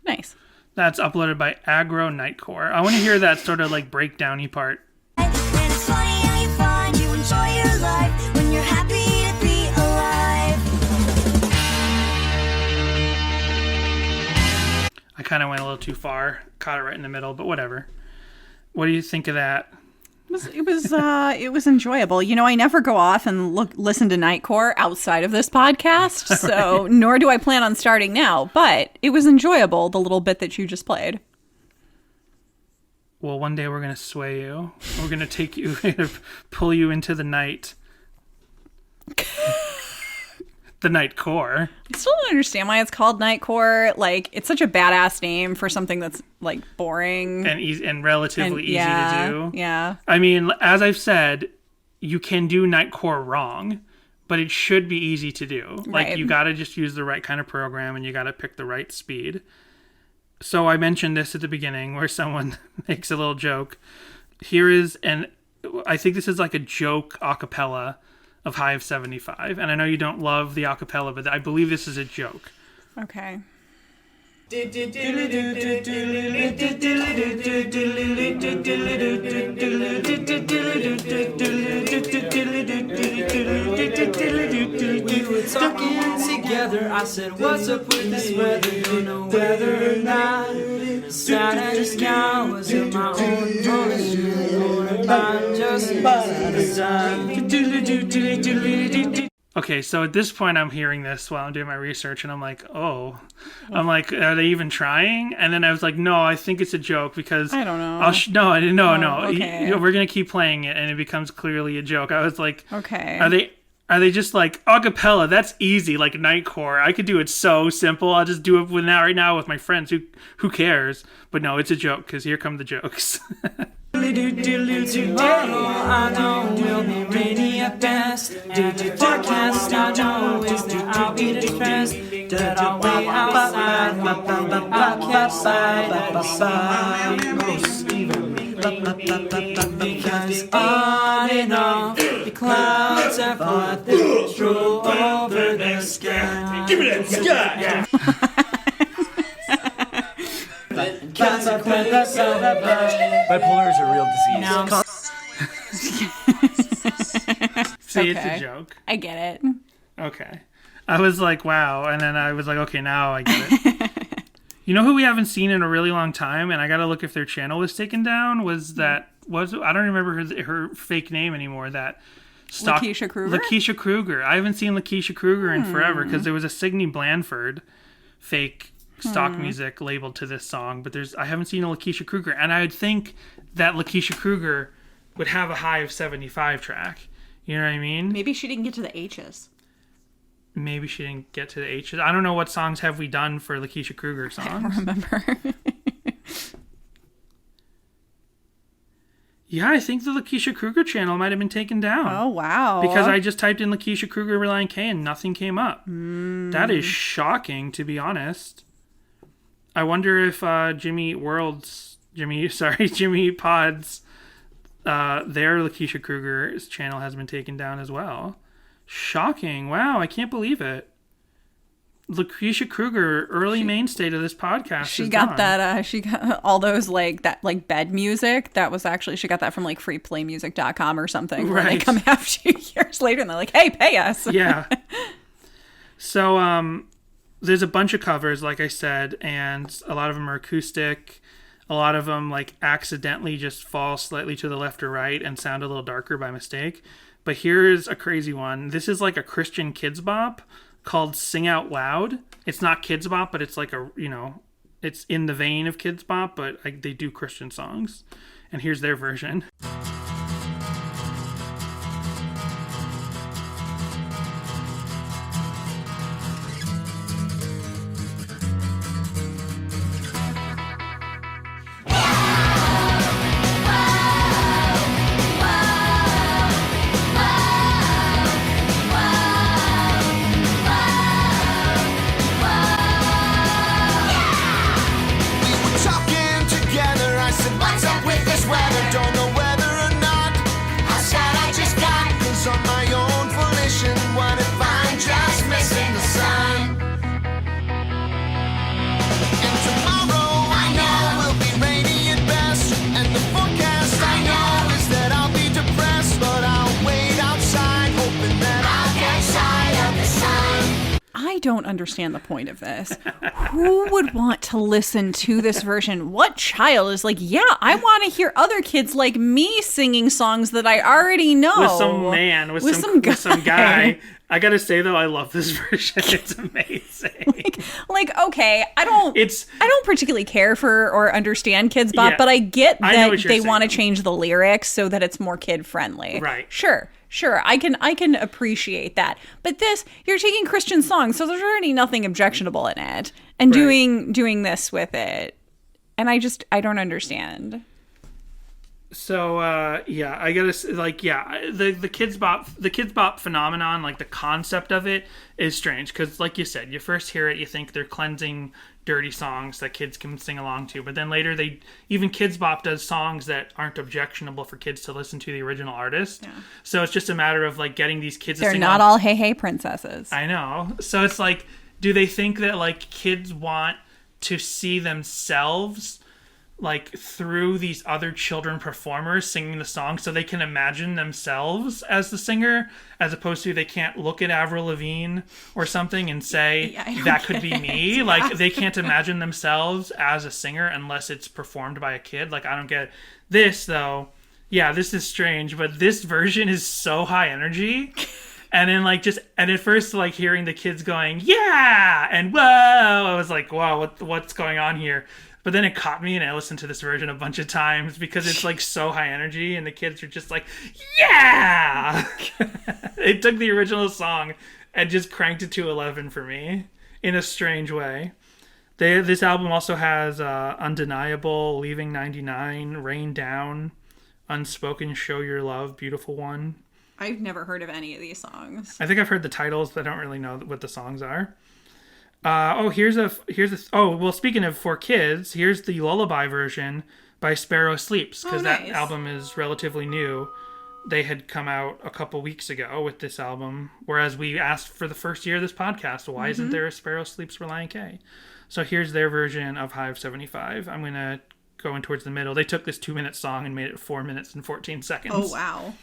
Speaker 1: Nice.
Speaker 2: That's uploaded by Aggro Nightcore. I want to hear that sort of like breakdowny part. I kind of went a little too far. Caught it right in the middle, but whatever. What do you think of that?
Speaker 1: It was enjoyable. You know, I never go off and listen to Nightcore outside of this podcast, so nor do I plan on starting now, but it was enjoyable, the little bit that you just played.
Speaker 2: Well, one day we're going to sway you. We're going to take you, we're going to pull you into the night. The Nightcore.
Speaker 1: I still don't understand why it's called Nightcore. Like, it's such a badass name for something that's, like, boring.
Speaker 2: And relatively easy to do.
Speaker 1: Yeah.
Speaker 2: I mean, as I've said, you can do Nightcore wrong, but it should be easy to do. Like,
Speaker 1: Right.
Speaker 2: you got to just use the right kind of program, and you got to pick the right speed. So I mentioned this at the beginning where someone makes a little joke. Here is, and I think this is like a joke a cappella of High of 75. And I know you don't love the a cappella, but I believe this is a joke.
Speaker 1: Okay.
Speaker 4: were talking together. I said, what's up with this weather? Don't know whether or not. Sad I just now was in my own volition. Or about just the time.
Speaker 2: Okay, so at this point, I'm hearing this while I'm doing my research, and I'm like, oh. I'm like, are they even trying? And then I was like, no, I think it's a joke because...
Speaker 1: I don't know.
Speaker 2: No.
Speaker 1: Okay.
Speaker 2: We're going to keep playing it, and it becomes clearly a joke. I was like,
Speaker 1: Okay.
Speaker 2: Are they just like, a cappella, that's easy, like Nightcore. I could do it so simple. I'll just do it right now with my friends. Who cares? But no, it's a joke, because here come the jokes.
Speaker 4: Tomorrow I know will be rainy at best. Forecast I know is that I'll be depressed. That I'll wait outside, because on and off the clouds are fought that drove over the sky.
Speaker 3: Give me that sky!
Speaker 5: Bipolar is a real disease.
Speaker 2: See, it's
Speaker 1: Okay.
Speaker 2: a joke.
Speaker 1: I get it.
Speaker 2: Okay. I was like, wow. And then I was like, okay, now I get it. You know who we haven't seen in a really long time, and I got to look if their channel was taken down, I don't remember her fake name anymore, that
Speaker 1: Lakeisha Kruger?
Speaker 2: Lakeisha Kruger. I haven't seen Lakeisha Kruger in forever, because there was a Signe Blanford fake stock music labeled to this song, but I haven't seen a Lakeisha Kruger, and I would think that Lakeisha Kruger would have a High of 75 track. You know what I mean?
Speaker 1: Maybe she didn't get to the H's.
Speaker 2: Maybe she didn't get to the H's. I don't know what songs have we done for Lakeisha Kruger songs.
Speaker 1: I don't remember.
Speaker 2: Yeah, I think the Lakeisha Kruger channel might have been taken down.
Speaker 1: Oh, wow.
Speaker 2: Because I just typed in Lakeisha Kruger Relient K and nothing came up. That is shocking, to be honest. I wonder if Jimmy Pod's, their Lakeisha Kruger's channel has been taken down as well. Shocking. Wow, I can't believe it. Lakeisha Kruger, early mainstay to this podcast.
Speaker 1: She got that, she got all those, bed music. That was actually, she got that from, freeplaymusic.com or something. Where they
Speaker 2: Right.
Speaker 1: come after you years later and they're like, hey, pay us.
Speaker 2: Yeah. So, there's a bunch of covers, like I said, and a lot of them are acoustic. A lot of them, accidentally just fall slightly to the left or right and sound a little darker by mistake. But here's a crazy one. This is like a Christian kids bop called Sing Out Loud. It's not kids bop, but it's it's in the vein of kids bop, but they do Christian songs. And here's their version.
Speaker 4: Talking together, I said, what's up with this weather? Don't know whether or not. How sad I just got, 'cause on my own volition, what if I'm just missing the sun? And tomorrow I know will be rainy at best, and the forecast I know is that I'll be depressed, but I'll wait outside, hoping that I'll get sight of the sun.
Speaker 1: I don't understand the point of this. Who would want to listen to this version? What child is like, yeah, I want to hear other kids like me singing songs that I already know.
Speaker 2: With some man, with some guy. I gotta say though, I love this version. It's amazing.
Speaker 1: Okay, I don't particularly care for or understand Kids Bop,
Speaker 2: Yeah.
Speaker 1: but I get
Speaker 2: I know
Speaker 1: that
Speaker 2: what you're
Speaker 1: they
Speaker 2: saying.
Speaker 1: want to change the lyrics so that it's more kid friendly.
Speaker 2: Right.
Speaker 1: Sure. I can appreciate that. But you're taking Christian songs, so there's already nothing objectionable in it, and
Speaker 2: Right.
Speaker 1: doing this with it, and I don't understand.
Speaker 2: So I gotta the Kids Bop phenomenon, the concept of it is strange because, like you said, you first hear it, you think they're cleansing dirty songs that kids can sing along to, but then later even Kids Bop does songs that aren't objectionable for kids to listen to the original artist. Yeah. So it's just a matter of getting these kids.
Speaker 1: They're
Speaker 2: to sing
Speaker 1: not
Speaker 2: along.
Speaker 1: all hey princesses.
Speaker 2: I know. So it's do they think that kids want to see themselves like through these other children performers singing the song, so they can imagine themselves as the singer, as opposed to they can't look at Avril Lavigne or something and say that could be me.
Speaker 1: Yeah.
Speaker 2: Like they can't imagine themselves as a singer unless it's performed by a kid. Like I don't get this though. Yeah, this is strange, but this version is so high energy. And then and at first like hearing the kids going, yeah, and whoa, I was like, wow, what's going on here? But then it caught me, and I listened to this version a bunch of times because it's like so high energy, and the kids are just like, yeah! It took the original song and just cranked it to 11 for me in a strange way. This album also has Undeniable, Leaving 99, Rain Down, Unspoken, Show Your Love, Beautiful One.
Speaker 1: I've never heard of any of these songs.
Speaker 2: I think I've heard the titles, but I don't really know what the songs are. Speaking of for kids, here's the lullaby version by Sparrow Sleeps, because that album is relatively new. They had come out a couple weeks ago with this album, whereas we asked for the first year of this podcast, why isn't there a Sparrow Sleeps Relient K? So here's their version of Hive 75. I'm going to go in towards the middle. They took this 2-minute song and made it 4 minutes and 14 seconds.
Speaker 1: Oh, wow.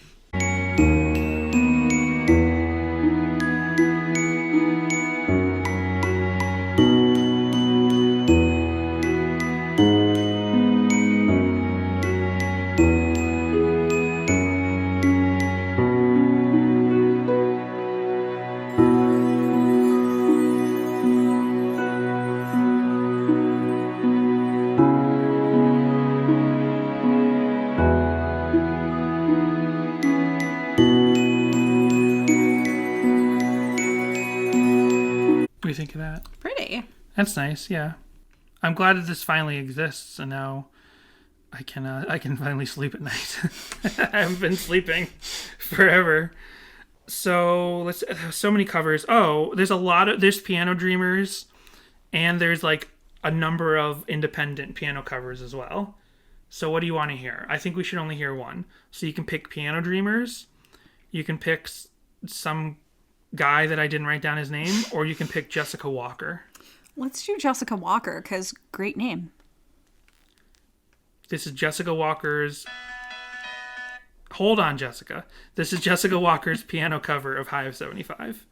Speaker 2: What do you think of that?
Speaker 1: Pretty.
Speaker 2: That's nice, yeah. I'm glad that this finally exists, and now I can finally sleep at night. I haven't been sleeping forever. So so many covers. Oh, there's Piano Dreamers, and there's like a number of independent piano covers as well. So what do you want to hear? I think we should only hear one. So you can pick Piano Dreamers, you can pick some guy that I didn't write down his name, or you can pick Jessica Walker.
Speaker 1: Let's do Jessica Walker, because great name.
Speaker 2: This is Jessica Walker's... Hold on, Jessica. This is Jessica Walker's piano cover of Hive 75.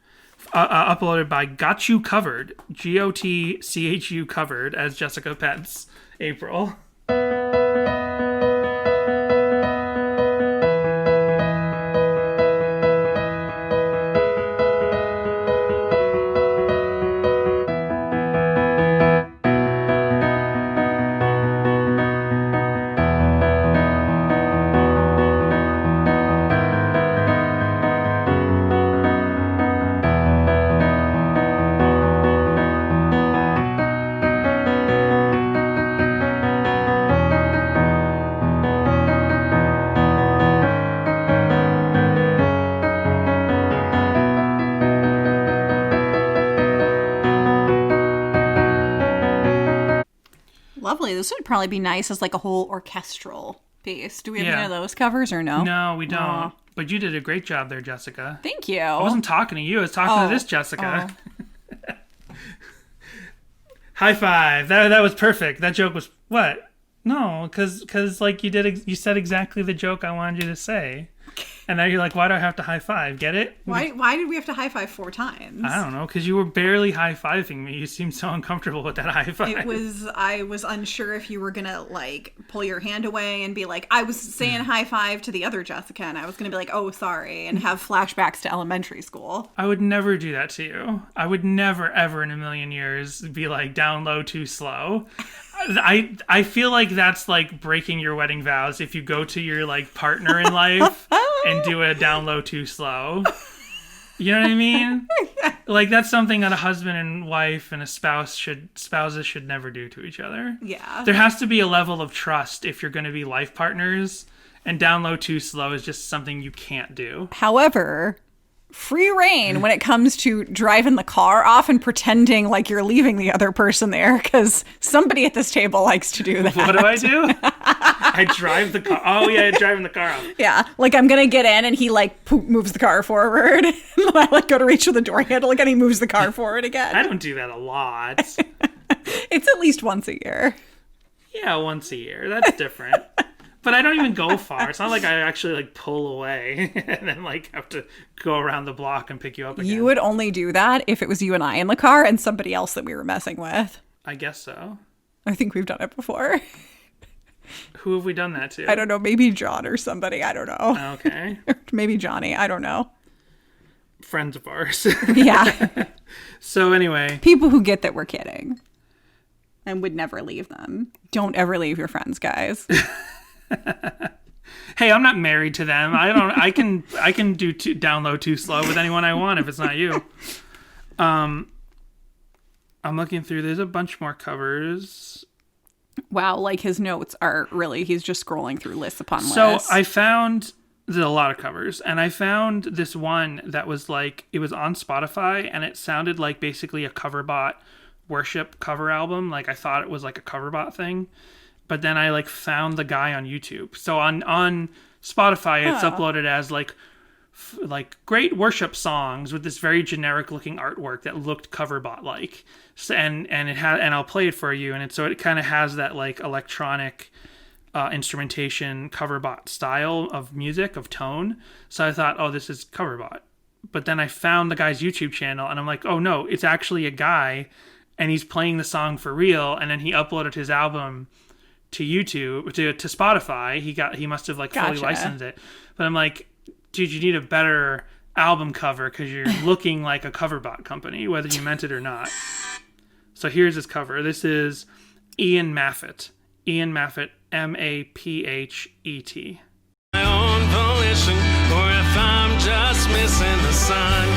Speaker 2: Uploaded by Got You Covered, GOTCHU Covered, as Jessica Pets, April.
Speaker 1: Lovely. This would probably be nice as like a whole orchestral piece. Do we have any
Speaker 2: Yeah.
Speaker 1: of those covers or no?
Speaker 2: No, we don't. But you did a great job there, Jessica.
Speaker 1: Thank you.
Speaker 2: I wasn't talking to you. I was talking to this Jessica. High five. That was perfect. That joke was what? No, because like you said exactly the joke I wanted you to say. And now you're like, why do I have to high five? Get it?
Speaker 1: Why did we have to high five 4 times?
Speaker 2: I don't know, because you were barely high fiving me. You seemed so uncomfortable with that high five.
Speaker 1: I was unsure if you were gonna like pull your hand away and be like, I was saying high five to the other Jessica, and I was gonna be like, oh, sorry, and have flashbacks to elementary school.
Speaker 2: I would never do that to you. I would never, ever in a million years be like, down low, too slow. I feel like that's like breaking your wedding vows if you go to your like partner in life and do a down low, too slow. You know what I mean? Like that's something that a husband and wife and spouses should never do to each other.
Speaker 1: Yeah.
Speaker 2: There has to be a level of trust if you're going to be life partners, and down low, too slow is just something you can't do.
Speaker 1: However, free reign when it comes to driving the car off and pretending like you're leaving the other person there, because somebody at this table likes to do that.
Speaker 2: What do I do? I drive the car. Oh, yeah, driving the car off.
Speaker 1: Yeah, like I'm gonna get in and he like moves the car forward. I like go to reach for the door handle again, he moves the car forward again.
Speaker 2: I don't do that a lot.
Speaker 1: It's at least once a year.
Speaker 2: Yeah, once a year. That's different. But I don't even go far. It's not like I actually like pull away and then like have to go around the block and pick you up again.
Speaker 1: You would only do that if it was you and I in the car and somebody else that we were messing with.
Speaker 2: I guess so.
Speaker 1: I think we've done it before.
Speaker 2: Who have we done that to?
Speaker 1: I don't know. Maybe John or somebody. I don't know.
Speaker 2: Okay.
Speaker 1: Maybe Johnny. I don't know.
Speaker 2: Friends of ours.
Speaker 1: Yeah.
Speaker 2: So anyway.
Speaker 1: People who get that we're kidding and would never leave them. Don't ever leave your friends, guys.
Speaker 2: Hey, I'm not married to them. I can download Too Slow with anyone I want if it's not you. I'm looking through. There's a bunch more covers.
Speaker 1: Wow, like his notes are really, he's just scrolling through lists upon lists.
Speaker 2: So I found there's a lot of covers, and I found this one that was like, it was on Spotify, and it sounded like basically a Coverbot worship cover album. Like I thought it was like a Coverbot thing. But then I like found the guy on YouTube. So on Spotify, it's uploaded as like great worship songs with this very generic looking artwork that looked Coverbot like. So, and it had, and I'll play it for you. And it kind of has that like electronic instrumentation Coverbot style of music, of tone. So I thought, oh, this is Coverbot. But then I found the guy's YouTube channel, and I'm like, oh no, it's actually a guy, and he's playing the song for real. And then he uploaded his album to YouTube, to Spotify. He must have like fully licensed it. But I'm like, dude, you need a better album cover because you're looking like a Coverbot company, whether you meant it or not. So here's his cover. This is Ian Maffett. Ian Maffett, Maphet.
Speaker 4: My own volition, or if I'm just missing the sun.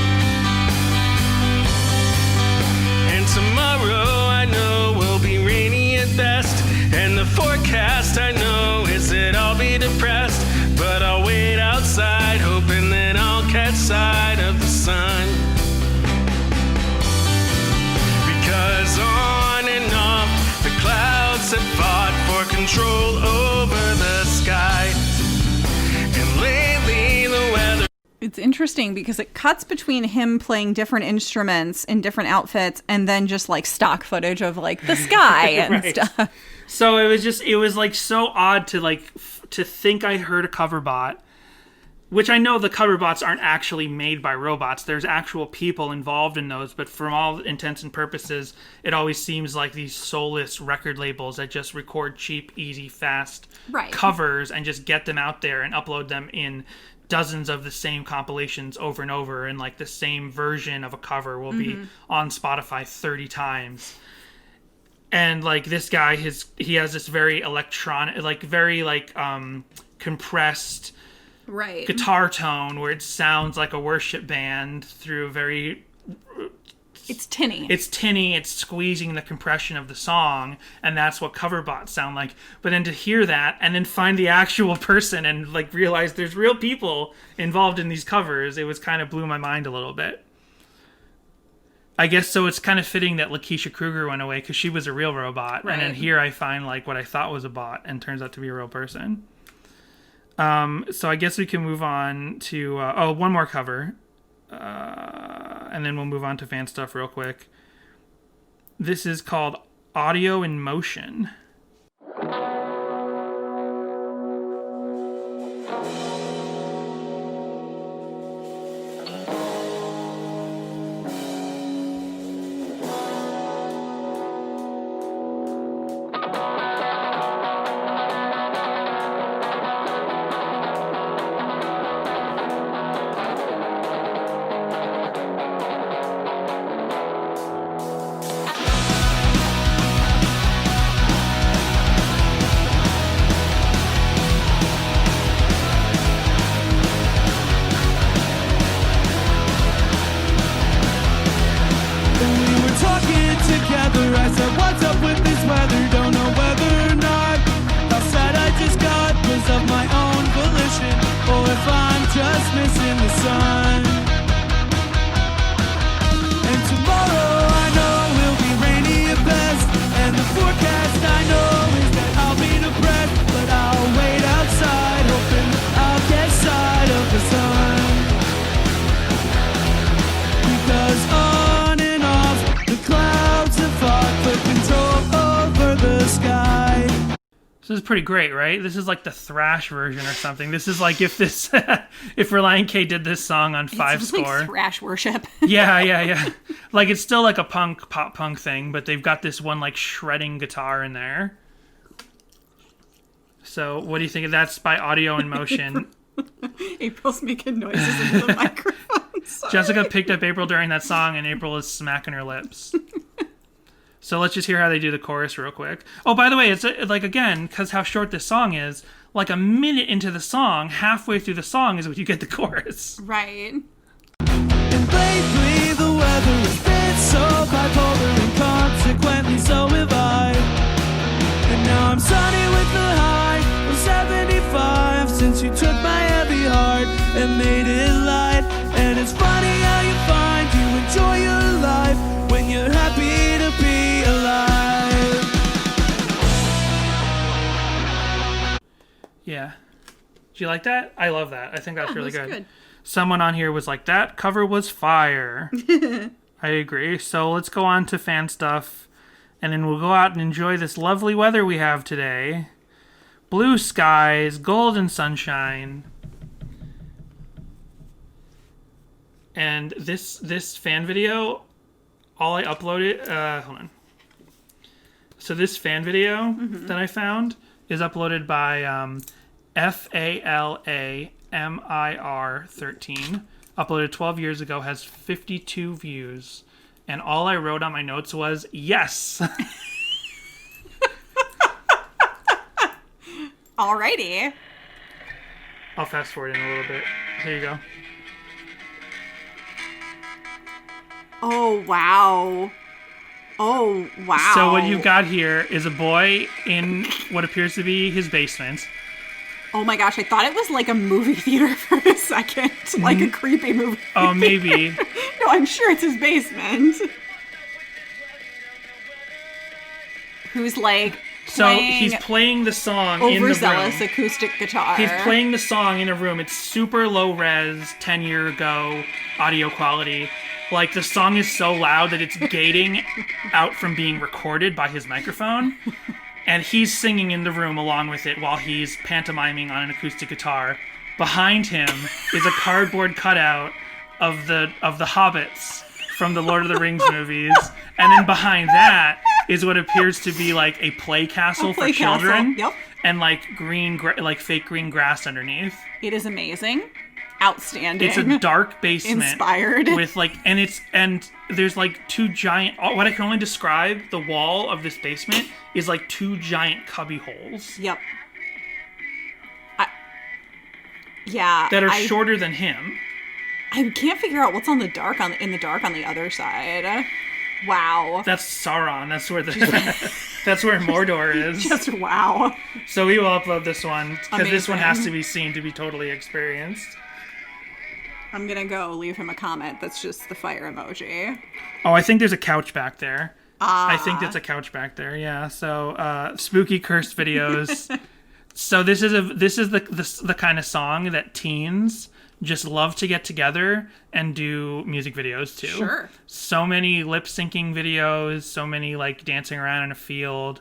Speaker 4: And tomorrow I know will be rainy at best. And the forecast I know is that I'll be depressed, but I'll wait outside hoping that I'll catch sight of the sun. Because on and off the clouds have fought for control over the sky. And lately the weather...
Speaker 1: It's interesting because it cuts between him playing different instruments in different outfits and then just like stock footage of like the sky and
Speaker 2: Right.
Speaker 1: stuff.
Speaker 2: So it was like so odd to like to think I heard a Coverbot, which I know the Coverbots aren't actually made by robots. There's actual people involved in those, but for all intents and purposes, it always seems like these soulless record labels that just record cheap, easy, fast covers and just get them out there and upload them in dozens of the same compilations over and over, and like the same version of a cover will be on Spotify 30 times. And like this guy, he has this very electronic, like very like compressed guitar tone where it sounds like a worship band through very...
Speaker 1: It's tinny.
Speaker 2: It's squeezing the compression of the song, and that's what Coverbots sound like. But then to hear that and then find the actual person and like realize there's real people involved in these covers, it was kind of blew my mind a little bit. I guess so. It's kind of fitting that Lakeisha Kruger went away because she was a real robot, and then here I find like what I thought was a bot and turns out to be a real person. So I guess we can move on to one more cover, and then we'll move on to fan stuff real quick. This is called Audio in Motion.
Speaker 4: On and off, the clouds have fought for control
Speaker 2: So this is pretty great, right? This is like the thrash version or something. This is like if this, if Relient K did this song on 5 Score.
Speaker 1: Like thrash worship.
Speaker 2: Yeah. Like it's still like a pop punk thing, but they've got this one like shredding guitar in there. So what do you think of that's by Audio in Motion?
Speaker 1: April's making noises into the microphone. Sorry.
Speaker 2: Jessica picked up April during that song, and April is smacking her lips. So let's just hear how they do the chorus real quick. Oh, by the way, it's like, again, because how short this song is, like a minute into the song, halfway through the song is when you get the chorus.
Speaker 1: Right.
Speaker 4: And lately the weather has been so bipolar, and consequently so have I. And now I'm sunny with the high of 75, since you took my heavy heart and made it light. And it's funny how you find you enjoy your life when you're happy to be alive.
Speaker 2: Yeah. Do you like that? I love that. I think that's really
Speaker 1: that's
Speaker 2: good.
Speaker 1: good.
Speaker 2: Someone on here was like, that cover was fire. I agree. So let's go on to fan stuff, and then we'll go out and enjoy this lovely weather we have today. Blue skies, golden sunshine. And this fan video, all I uploaded, hold on. So this fan video that I found is uploaded by FALAMIR13. Uploaded 12 years ago, has 52 views. And all I wrote on my notes was, yes!
Speaker 1: Alrighty.
Speaker 2: I'll fast forward in a little bit. Here you go.
Speaker 1: Oh, wow. Oh, wow.
Speaker 2: So what you've got here is a boy in what appears to be his basement.
Speaker 1: Oh my gosh, I thought it was like a movie theater for a second. Like a creepy movie.
Speaker 2: Oh, maybe.
Speaker 1: No, I'm sure it's his basement. Who's like
Speaker 2: So he's playing the song in the room.
Speaker 1: overzealous acoustic guitar.
Speaker 2: He's playing the song in a room. It's super low res, 10-year ago audio quality. Like, the song is so loud that it's gating out from being recorded by his microphone. And he's singing in the room along with it while he's pantomiming on an acoustic guitar. Behind him is a cardboard cutout of the hobbits from the Lord of the Rings movies. And then behind that is what appears to be like a play castle for children.
Speaker 1: Yep.
Speaker 2: And like fake green grass underneath.
Speaker 1: It is amazing. Outstanding.
Speaker 2: It's a dark basement.
Speaker 1: Inspired.
Speaker 2: With like, and there's like two giant, what I can only describe, the wall of this basement is like two giant cubby holes.
Speaker 1: Yep. Yeah.
Speaker 2: That are shorter than him.
Speaker 1: I can't figure out what's in the dark on the other side. Wow.
Speaker 2: That's Sauron. That's where that's where Mordor is.
Speaker 1: Just wow.
Speaker 2: So we will upload this one because this one has
Speaker 1: Amazing.
Speaker 2: to be seen to be totally experienced.
Speaker 1: I'm gonna go leave him a comment that's just the fire emoji.
Speaker 2: Oh, I think there's a couch back there. I think there's a couch back there. Yeah. So spooky cursed videos. So this is the kind of song that teens just love to get together and do music videos to.
Speaker 1: Sure.
Speaker 2: So many lip syncing videos, so many like dancing around in a field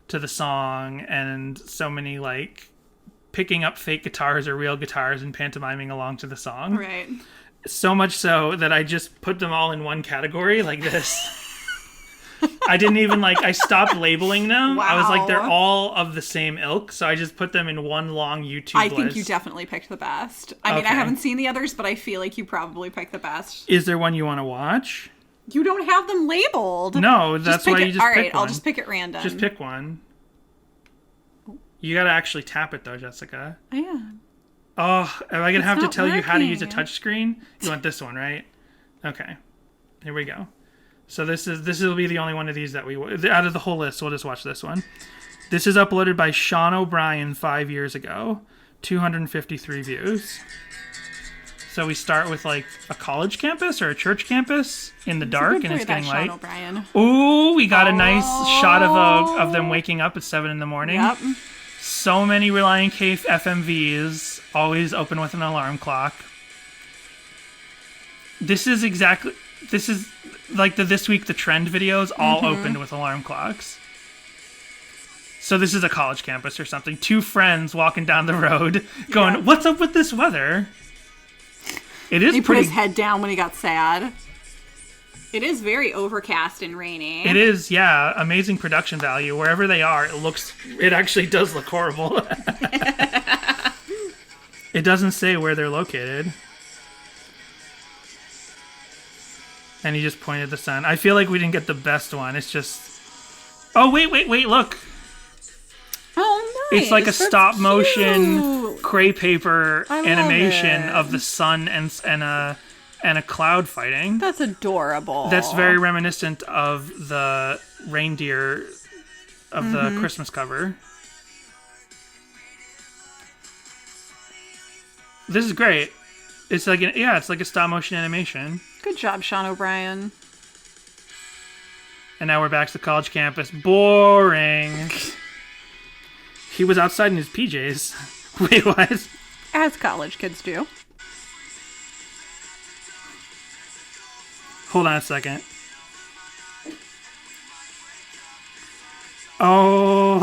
Speaker 2: to the song, and so many like picking up fake guitars or real guitars and pantomiming along to the song.
Speaker 1: Right.
Speaker 2: So much so that I just put them all in one category like this. I didn't even I stopped labeling them.
Speaker 1: Wow.
Speaker 2: I was like, they're all of the same ilk, so I just put them in one long YouTube
Speaker 1: I
Speaker 2: list.
Speaker 1: think you definitely picked the best. I mean, I
Speaker 2: Okay.
Speaker 1: haven't seen the others, but I feel like you probably picked the best.
Speaker 2: Is there one you want to watch?
Speaker 1: You don't have them labeled.
Speaker 2: No, that's why you just
Speaker 1: All
Speaker 2: pick
Speaker 1: right,
Speaker 2: one.
Speaker 1: I'll just pick it random.
Speaker 2: Just pick one. You gotta actually tap it though, Jessica.
Speaker 1: Yeah.
Speaker 2: Oh, am I gonna have to
Speaker 1: not
Speaker 2: tell you how to use a
Speaker 1: working.
Speaker 2: touch screen? You want this one, right? Okay. Here we go. So this will be the only one of these that out of the whole list. We'll just watch this one. This is uploaded by Sean O'Brien 5 years ago. 253 views. So we start with like a college campus or a church campus in the dark, and it's getting light.
Speaker 1: O'Brien.
Speaker 2: Ooh, we got a nice shot of them waking up at 7 in the morning.
Speaker 1: Yep.
Speaker 2: So many Relient K FMVs, always open with an alarm clock. This is like the This Week the Trend videos, all opened with alarm clocks. So this is a college campus or something. Two friends walking down the road going, what's up with this weather? It is
Speaker 1: He
Speaker 2: pretty...
Speaker 1: put his head down when he got sad. It is very overcast and rainy.
Speaker 2: It is, yeah. Amazing production value. Wherever they are, it actually does look horrible. It doesn't say where they're located. And he just pointed at the sun. I feel like we didn't get the best one. It's just... Oh, wait, look.
Speaker 1: Oh, nice.
Speaker 2: It's like a
Speaker 1: That's
Speaker 2: stop motion
Speaker 1: cute.
Speaker 2: cray paper
Speaker 1: I love
Speaker 2: animation
Speaker 1: it.
Speaker 2: of the sun and a cloud fighting.
Speaker 1: That's adorable.
Speaker 2: That's very reminiscent of the reindeer of the Christmas cover. This is great. It's like it's like a stop motion animation.
Speaker 1: Good job, Sean O'Brien.
Speaker 2: And now we're back to the college campus. Boring. He was outside in his PJs. Wait, what?
Speaker 1: As college kids do.
Speaker 2: Hold on a second. Oh.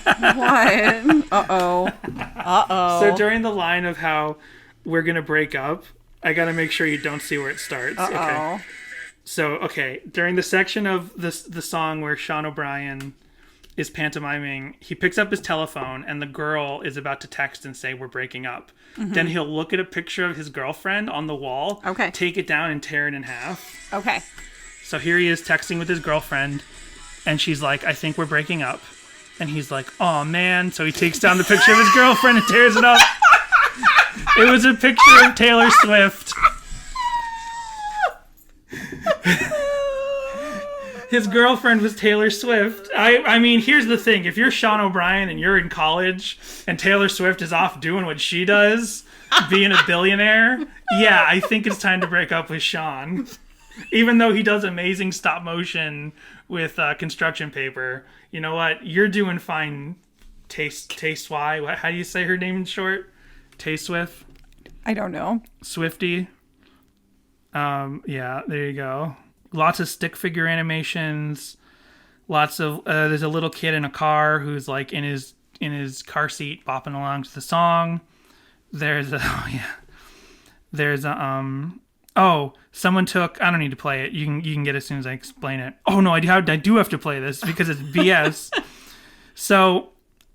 Speaker 1: What? Uh-oh.
Speaker 2: So during the line of how we're going to break up, I got to make sure you don't see where it starts.
Speaker 1: Uh-oh.
Speaker 2: Okay. So, during the section of the song where Sean O'Brien is pantomiming, he picks up his telephone and the girl is about to text and say, we're breaking up. Then he'll look at a picture of his girlfriend on the wall, take it down and tear it in half.
Speaker 1: Okay.
Speaker 2: So here he is texting with his girlfriend and she's like, I think we're breaking up. And he's like, oh man. So he takes down the picture of his girlfriend and tears it up. It was a picture of Taylor Swift. His girlfriend was Taylor Swift. I mean, here's the thing. If you're Sean O'Brien and you're in college and Taylor Swift is off doing what she does, being a billionaire, yeah, I think it's time to break up with Sean. Even though he does amazing stop motion with construction paper, you know what? You're doing fine. Taste-Y. How do you say her name in short? Tay-Swift?
Speaker 1: I don't know.
Speaker 2: Swifty. Yeah, there you go. Lots of stick figure animations. Lots of there's a little kid in a car who's like in his car seat bopping along to the song. There's someone took, I don't need to play it. You can get it as soon as I explain it. Oh no, I do have to play this because it's BS. So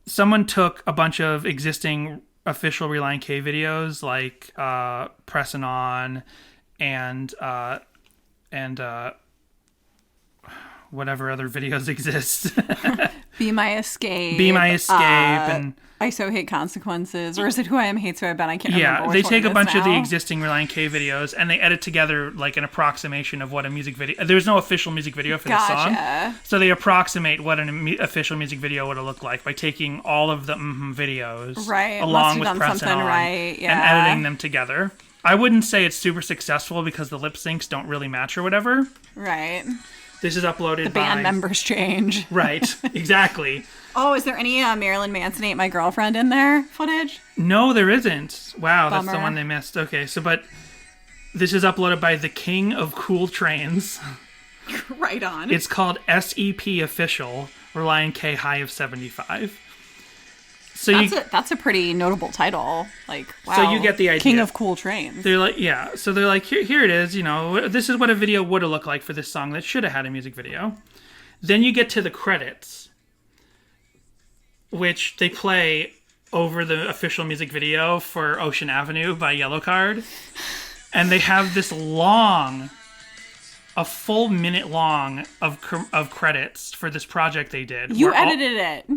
Speaker 2: someone took a bunch of existing official Relient K videos like Pressin' On and whatever other videos exist.
Speaker 1: Be My Escape.
Speaker 2: Be My Escape and
Speaker 1: I So Hate Consequences. Or is it Who I Am Hate So I Bet? I can't remember.
Speaker 2: Yeah, they take a bunch of the existing Relient K videos and they edit together like an approximation of what a music video... There's no official music video for this song. So they approximate what an official music video would have looked like by taking all of the videos along with Pressin' On and editing them together. I wouldn't say it's super successful because the lip syncs don't really match or whatever.
Speaker 1: Right.
Speaker 2: This is uploaded by...
Speaker 1: The band members change.
Speaker 2: Right, exactly.
Speaker 1: Oh, is there any Marilyn Manson Ate My Girlfriend in there footage?
Speaker 2: No, there isn't. Wow,
Speaker 1: Bummer.
Speaker 2: That's the one they missed. Okay, but this is uploaded by the King of Cool Trains.
Speaker 1: Right on.
Speaker 2: It's called SEP Official, Relient K High of 75. So
Speaker 1: that's a pretty notable title. Like, wow.
Speaker 2: So you get the idea.
Speaker 1: King of Cool Trains.
Speaker 2: They're like, yeah. So they're like, here it is. You know, this is what a video would have looked like for this song that should have had a music video. Then you get to the credits, which they play over the official music video for Ocean Avenue by Yellowcard. And they have this a full minute long of credits for this project they did.
Speaker 1: You edited it.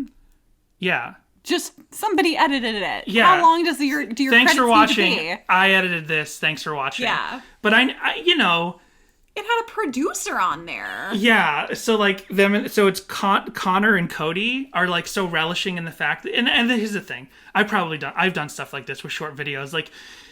Speaker 2: Yeah.
Speaker 1: Just somebody edited it.
Speaker 2: Yeah.
Speaker 1: How long do your
Speaker 2: Thanks
Speaker 1: credits
Speaker 2: for watching.
Speaker 1: need to be?
Speaker 2: I edited this. Thanks for watching.
Speaker 1: Yeah.
Speaker 2: But I you know,
Speaker 1: it had a producer on there.
Speaker 2: Yeah. So like so it's Connor and Cody are like so relishing in the fact that, and here's the thing. I've done stuff like this with short videos. Like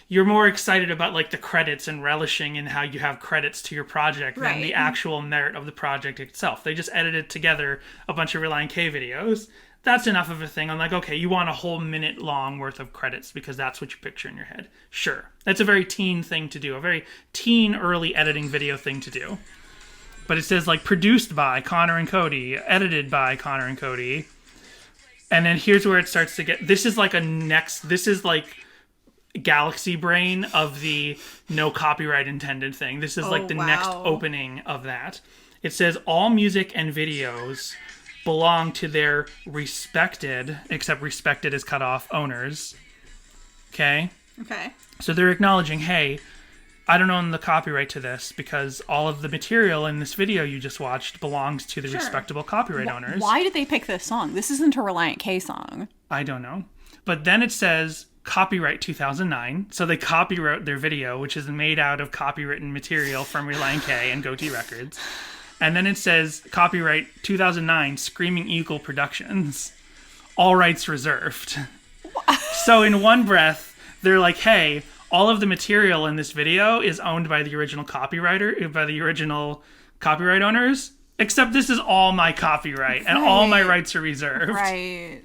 Speaker 2: you're more excited about like the credits and relishing in how you have credits to your project than the actual merit of the project itself. They just edited together a bunch of Relient K videos. That's enough of a thing. I'm like, okay, you want a whole minute long worth of credits because that's what you picture in your head. Sure. That's a very teen thing to do. A very teen early editing video thing to do. But it says like produced by Connor and Cody, edited by Connor and Cody. And then here's where it starts to get... This is like galaxy brain of the no copyright intended thing. This is the next opening of that. It says all music and videos belong to their respected, except respected is cut off, owners. Okay?
Speaker 1: Okay.
Speaker 2: So they're acknowledging, hey, I don't own the copyright to this because all of the material in this video you just watched belongs to the respectable copyright owners.
Speaker 1: Why did they pick this song? This isn't a Relient K song.
Speaker 2: I don't know. But then it says copyright 2009. So they copyright their video, which is made out of copywritten material from Relient K and Goatee Records. And then it says copyright 2009 Screaming Eagle Productions. All rights reserved. So in one breath, they're like, hey, all of the material in this video is owned by the original copyright owners, except this is all my copyright and all my rights are reserved.
Speaker 1: Right.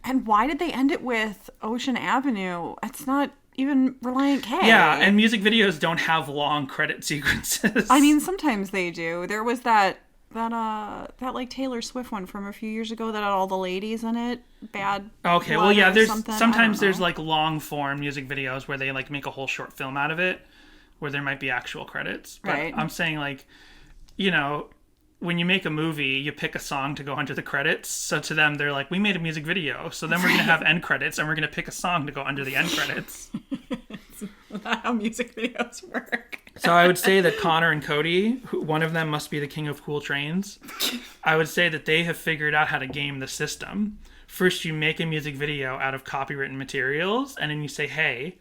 Speaker 1: And why did they end it with Ocean Avenue? It's not even Relient K.
Speaker 2: Yeah, and music videos don't have long credit sequences.
Speaker 1: I mean, sometimes they do. There was that like Taylor Swift one from a few years ago that had all the ladies in it. Bad.
Speaker 2: Okay, well, yeah, there's
Speaker 1: something.
Speaker 2: sometimes there's like long form music videos where they like make a whole short film out of it, where there might be actual credits. But
Speaker 1: right.
Speaker 2: I'm saying like, you know, when you make a movie, you pick a song to go under the credits. So to them, they're like, we made a music video, so then we're gonna have end credits, and we're gonna pick a song to go under the end credits.
Speaker 1: That's not how music videos work.
Speaker 2: So I would say that Connor and Cody, one of them must be the king of cool trains. I would say that they have figured out how to game the system. First, you make a music video out of copywritten materials, and then you say, hey,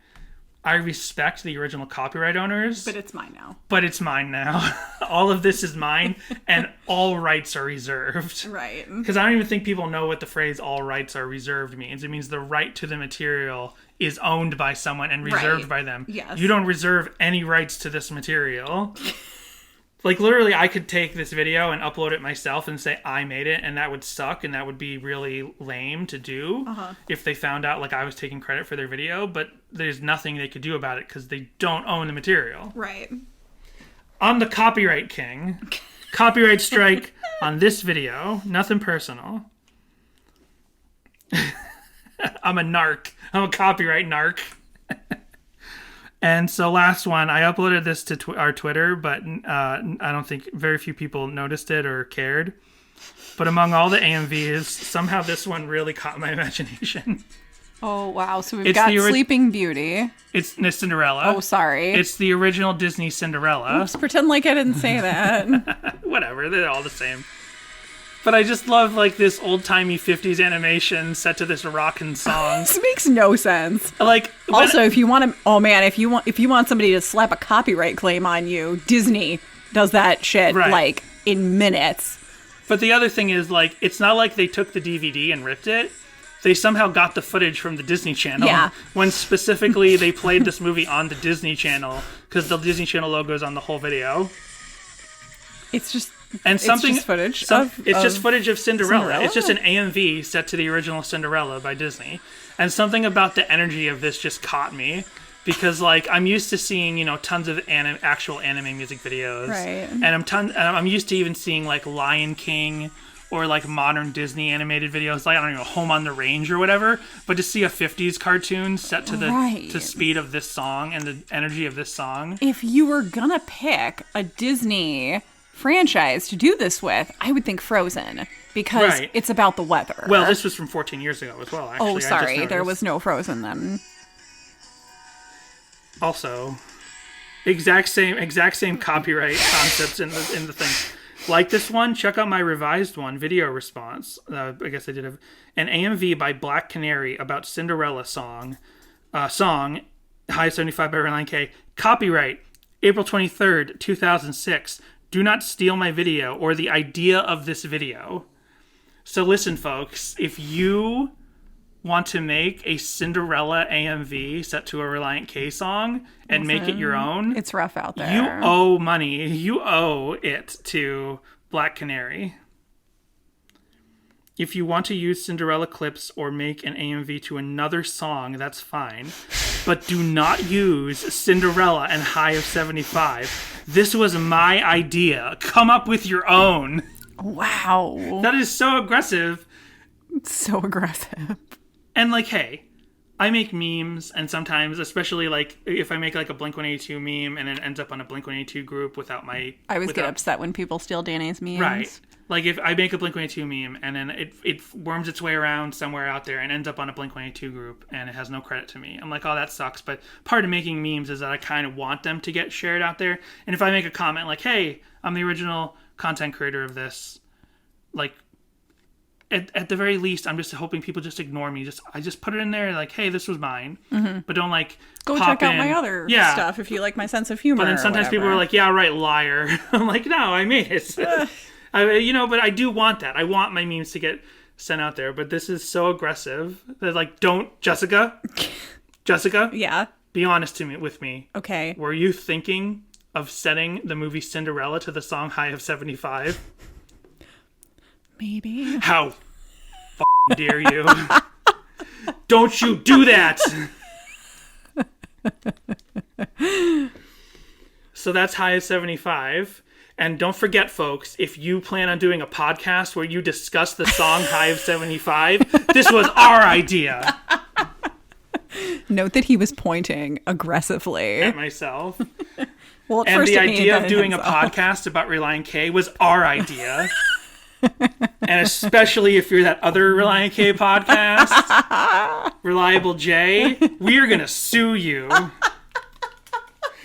Speaker 2: I respect the original copyright owners.
Speaker 1: But it's mine now.
Speaker 2: All of this is mine, and all rights are reserved.
Speaker 1: Right.
Speaker 2: Because I don't even think people know what the phrase all rights are reserved means. It means the right to the material is owned by someone and reserved by them.
Speaker 1: Yes.
Speaker 2: You don't reserve any rights to this material. Like, literally, I could take this video and upload it myself and say I made it, and that would suck, and that would be really lame to do if they found out, like, I was taking credit for their video, but there's nothing they could do about it because they don't own the material.
Speaker 1: Right.
Speaker 2: I'm the copyright king. Copyright strike on this video. Nothing personal. I'm a narc. I'm a copyright narc. And so last one, I uploaded this to our Twitter, but I don't think very few people noticed it or cared. But among all the AMVs, somehow this one really caught my imagination.
Speaker 1: Oh, wow. So we've got Sleeping Beauty.
Speaker 2: It's Cinderella.
Speaker 1: Oh, sorry.
Speaker 2: It's the original Disney Cinderella.
Speaker 1: Oops, pretend like I didn't say that.
Speaker 2: Whatever, they're all the same. But I just love, like, this old-timey 50s animation set to this rockin' song.
Speaker 1: This makes no sense.
Speaker 2: Like,
Speaker 1: also, if you want to, oh man, if you want somebody to slap a copyright claim on you, Disney does that shit like in minutes.
Speaker 2: But the other thing is, like, it's not like they took the DVD and ripped it. They somehow got the footage from the Disney Channel.
Speaker 1: Yeah.
Speaker 2: When specifically they played this movie on the Disney Channel because the Disney Channel logo is on the whole video.
Speaker 1: It's just.
Speaker 2: And something,
Speaker 1: it's just footage
Speaker 2: just footage of Cinderella. It's just an AMV set to the original Cinderella by Disney. And something about the energy of this just caught me. Because, like, I'm used to seeing, you know, tons of actual anime music videos.
Speaker 1: Right.
Speaker 2: And I'm used to even seeing, like, Lion King or, like, modern Disney animated videos. Like, I don't know, Home on the Range or whatever. But to see a 50s cartoon set to the speed of this song and the energy of this song.
Speaker 1: If you were gonna pick a Disney franchise to do this with, I would think Frozen, because it's about the weather.
Speaker 2: Well, this was from 14 years ago as well, actually.
Speaker 1: Oh, sorry, there was no Frozen then.
Speaker 2: Also, exact same copyright concepts in the thing. Like this one, check out my revised one, video response. I guess I did an AMV by Black Canary about Cinderella song, High 75 by Relient K. Copyright, April 23rd, 2006. Do not steal my video or the idea of this video. So listen, folks, if you want to make a Cinderella AMV set to a Relient K song and make it your own,
Speaker 1: it's rough out there.
Speaker 2: You owe money. You owe it to Black Canary. If you want to use Cinderella clips or make an AMV to another song, that's fine. But do not use Cinderella and High of 75. This was my idea. Come up with your own.
Speaker 1: Wow.
Speaker 2: That is so aggressive.
Speaker 1: So aggressive.
Speaker 2: And like, hey, I make memes, and sometimes, especially like if I make like a Blink-182 meme and it ends up on a Blink-182 group without my...
Speaker 1: I always get upset when people steal Danny's memes.
Speaker 2: Right. Like if I make a Blink-182 meme and then it worms its way around somewhere out there and ends up on a Blink-182 group and it has no credit to me. I'm like, oh, that sucks. But part of making memes is that I kind of want them to get shared out there. And if I make a comment like, hey, I'm the original content creator of this, like, at the very least, I'm just hoping people just ignore me. I just put it in there like, hey, this was mine. Mm-hmm. But don't like
Speaker 1: go
Speaker 2: pop
Speaker 1: check out
Speaker 2: in.
Speaker 1: my other stuff if you like my sense of humor.
Speaker 2: But then sometimes people are like, yeah, right, liar. I'm like, no, I made it. But I do want that. I want my memes to get sent out there. But this is so aggressive. They're like, don't, Jessica.
Speaker 1: Yeah.
Speaker 2: Be honest with me.
Speaker 1: Okay.
Speaker 2: Were you thinking of setting the movie Cinderella to the song High of 75?
Speaker 1: Maybe.
Speaker 2: How dare you? Don't you do that! So that's High of 75. And don't forget, folks, if you plan on doing a podcast where you discuss the song High of 75, this was our idea.
Speaker 1: Note that he was pointing aggressively
Speaker 2: At myself.
Speaker 1: Well, at
Speaker 2: and
Speaker 1: first
Speaker 2: the
Speaker 1: it made
Speaker 2: idea of
Speaker 1: that
Speaker 2: doing a
Speaker 1: himself.
Speaker 2: podcast about Relient K was our idea. And especially if you're that other Relient K podcast, Reliable J, we're going to sue you.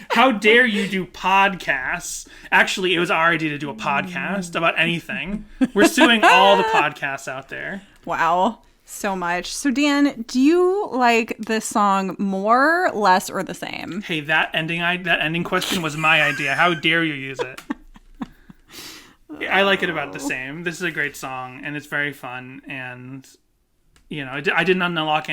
Speaker 2: How dare you do podcasts? Actually, it was our idea to do a podcast about anything. We're suing all the podcasts out there.
Speaker 1: Wow. So much. So, Dan, do you like this song more, less, or the same?
Speaker 2: Hey, that ending question was my idea. How dare you use it? I like it about the same. This is a great song, and it's very fun. And you know, we didn't unlock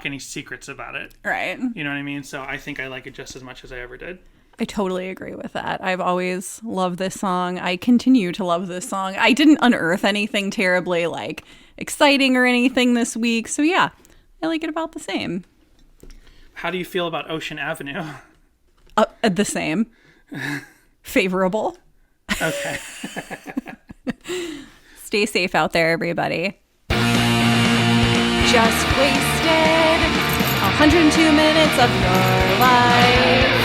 Speaker 2: any secrets about it.
Speaker 1: Right.
Speaker 2: You know what I mean? So I think I like it just as much as I ever did.
Speaker 1: I totally agree with that. I've always loved this song. I continue to love this song. I didn't unearth anything terribly like exciting or anything this week. So yeah, I like it about the same.
Speaker 2: How do you feel about Ocean Avenue?
Speaker 1: The same. Favorable.
Speaker 2: Okay.
Speaker 1: Stay safe out there, everybody. Just wasted 102 minutes of your life.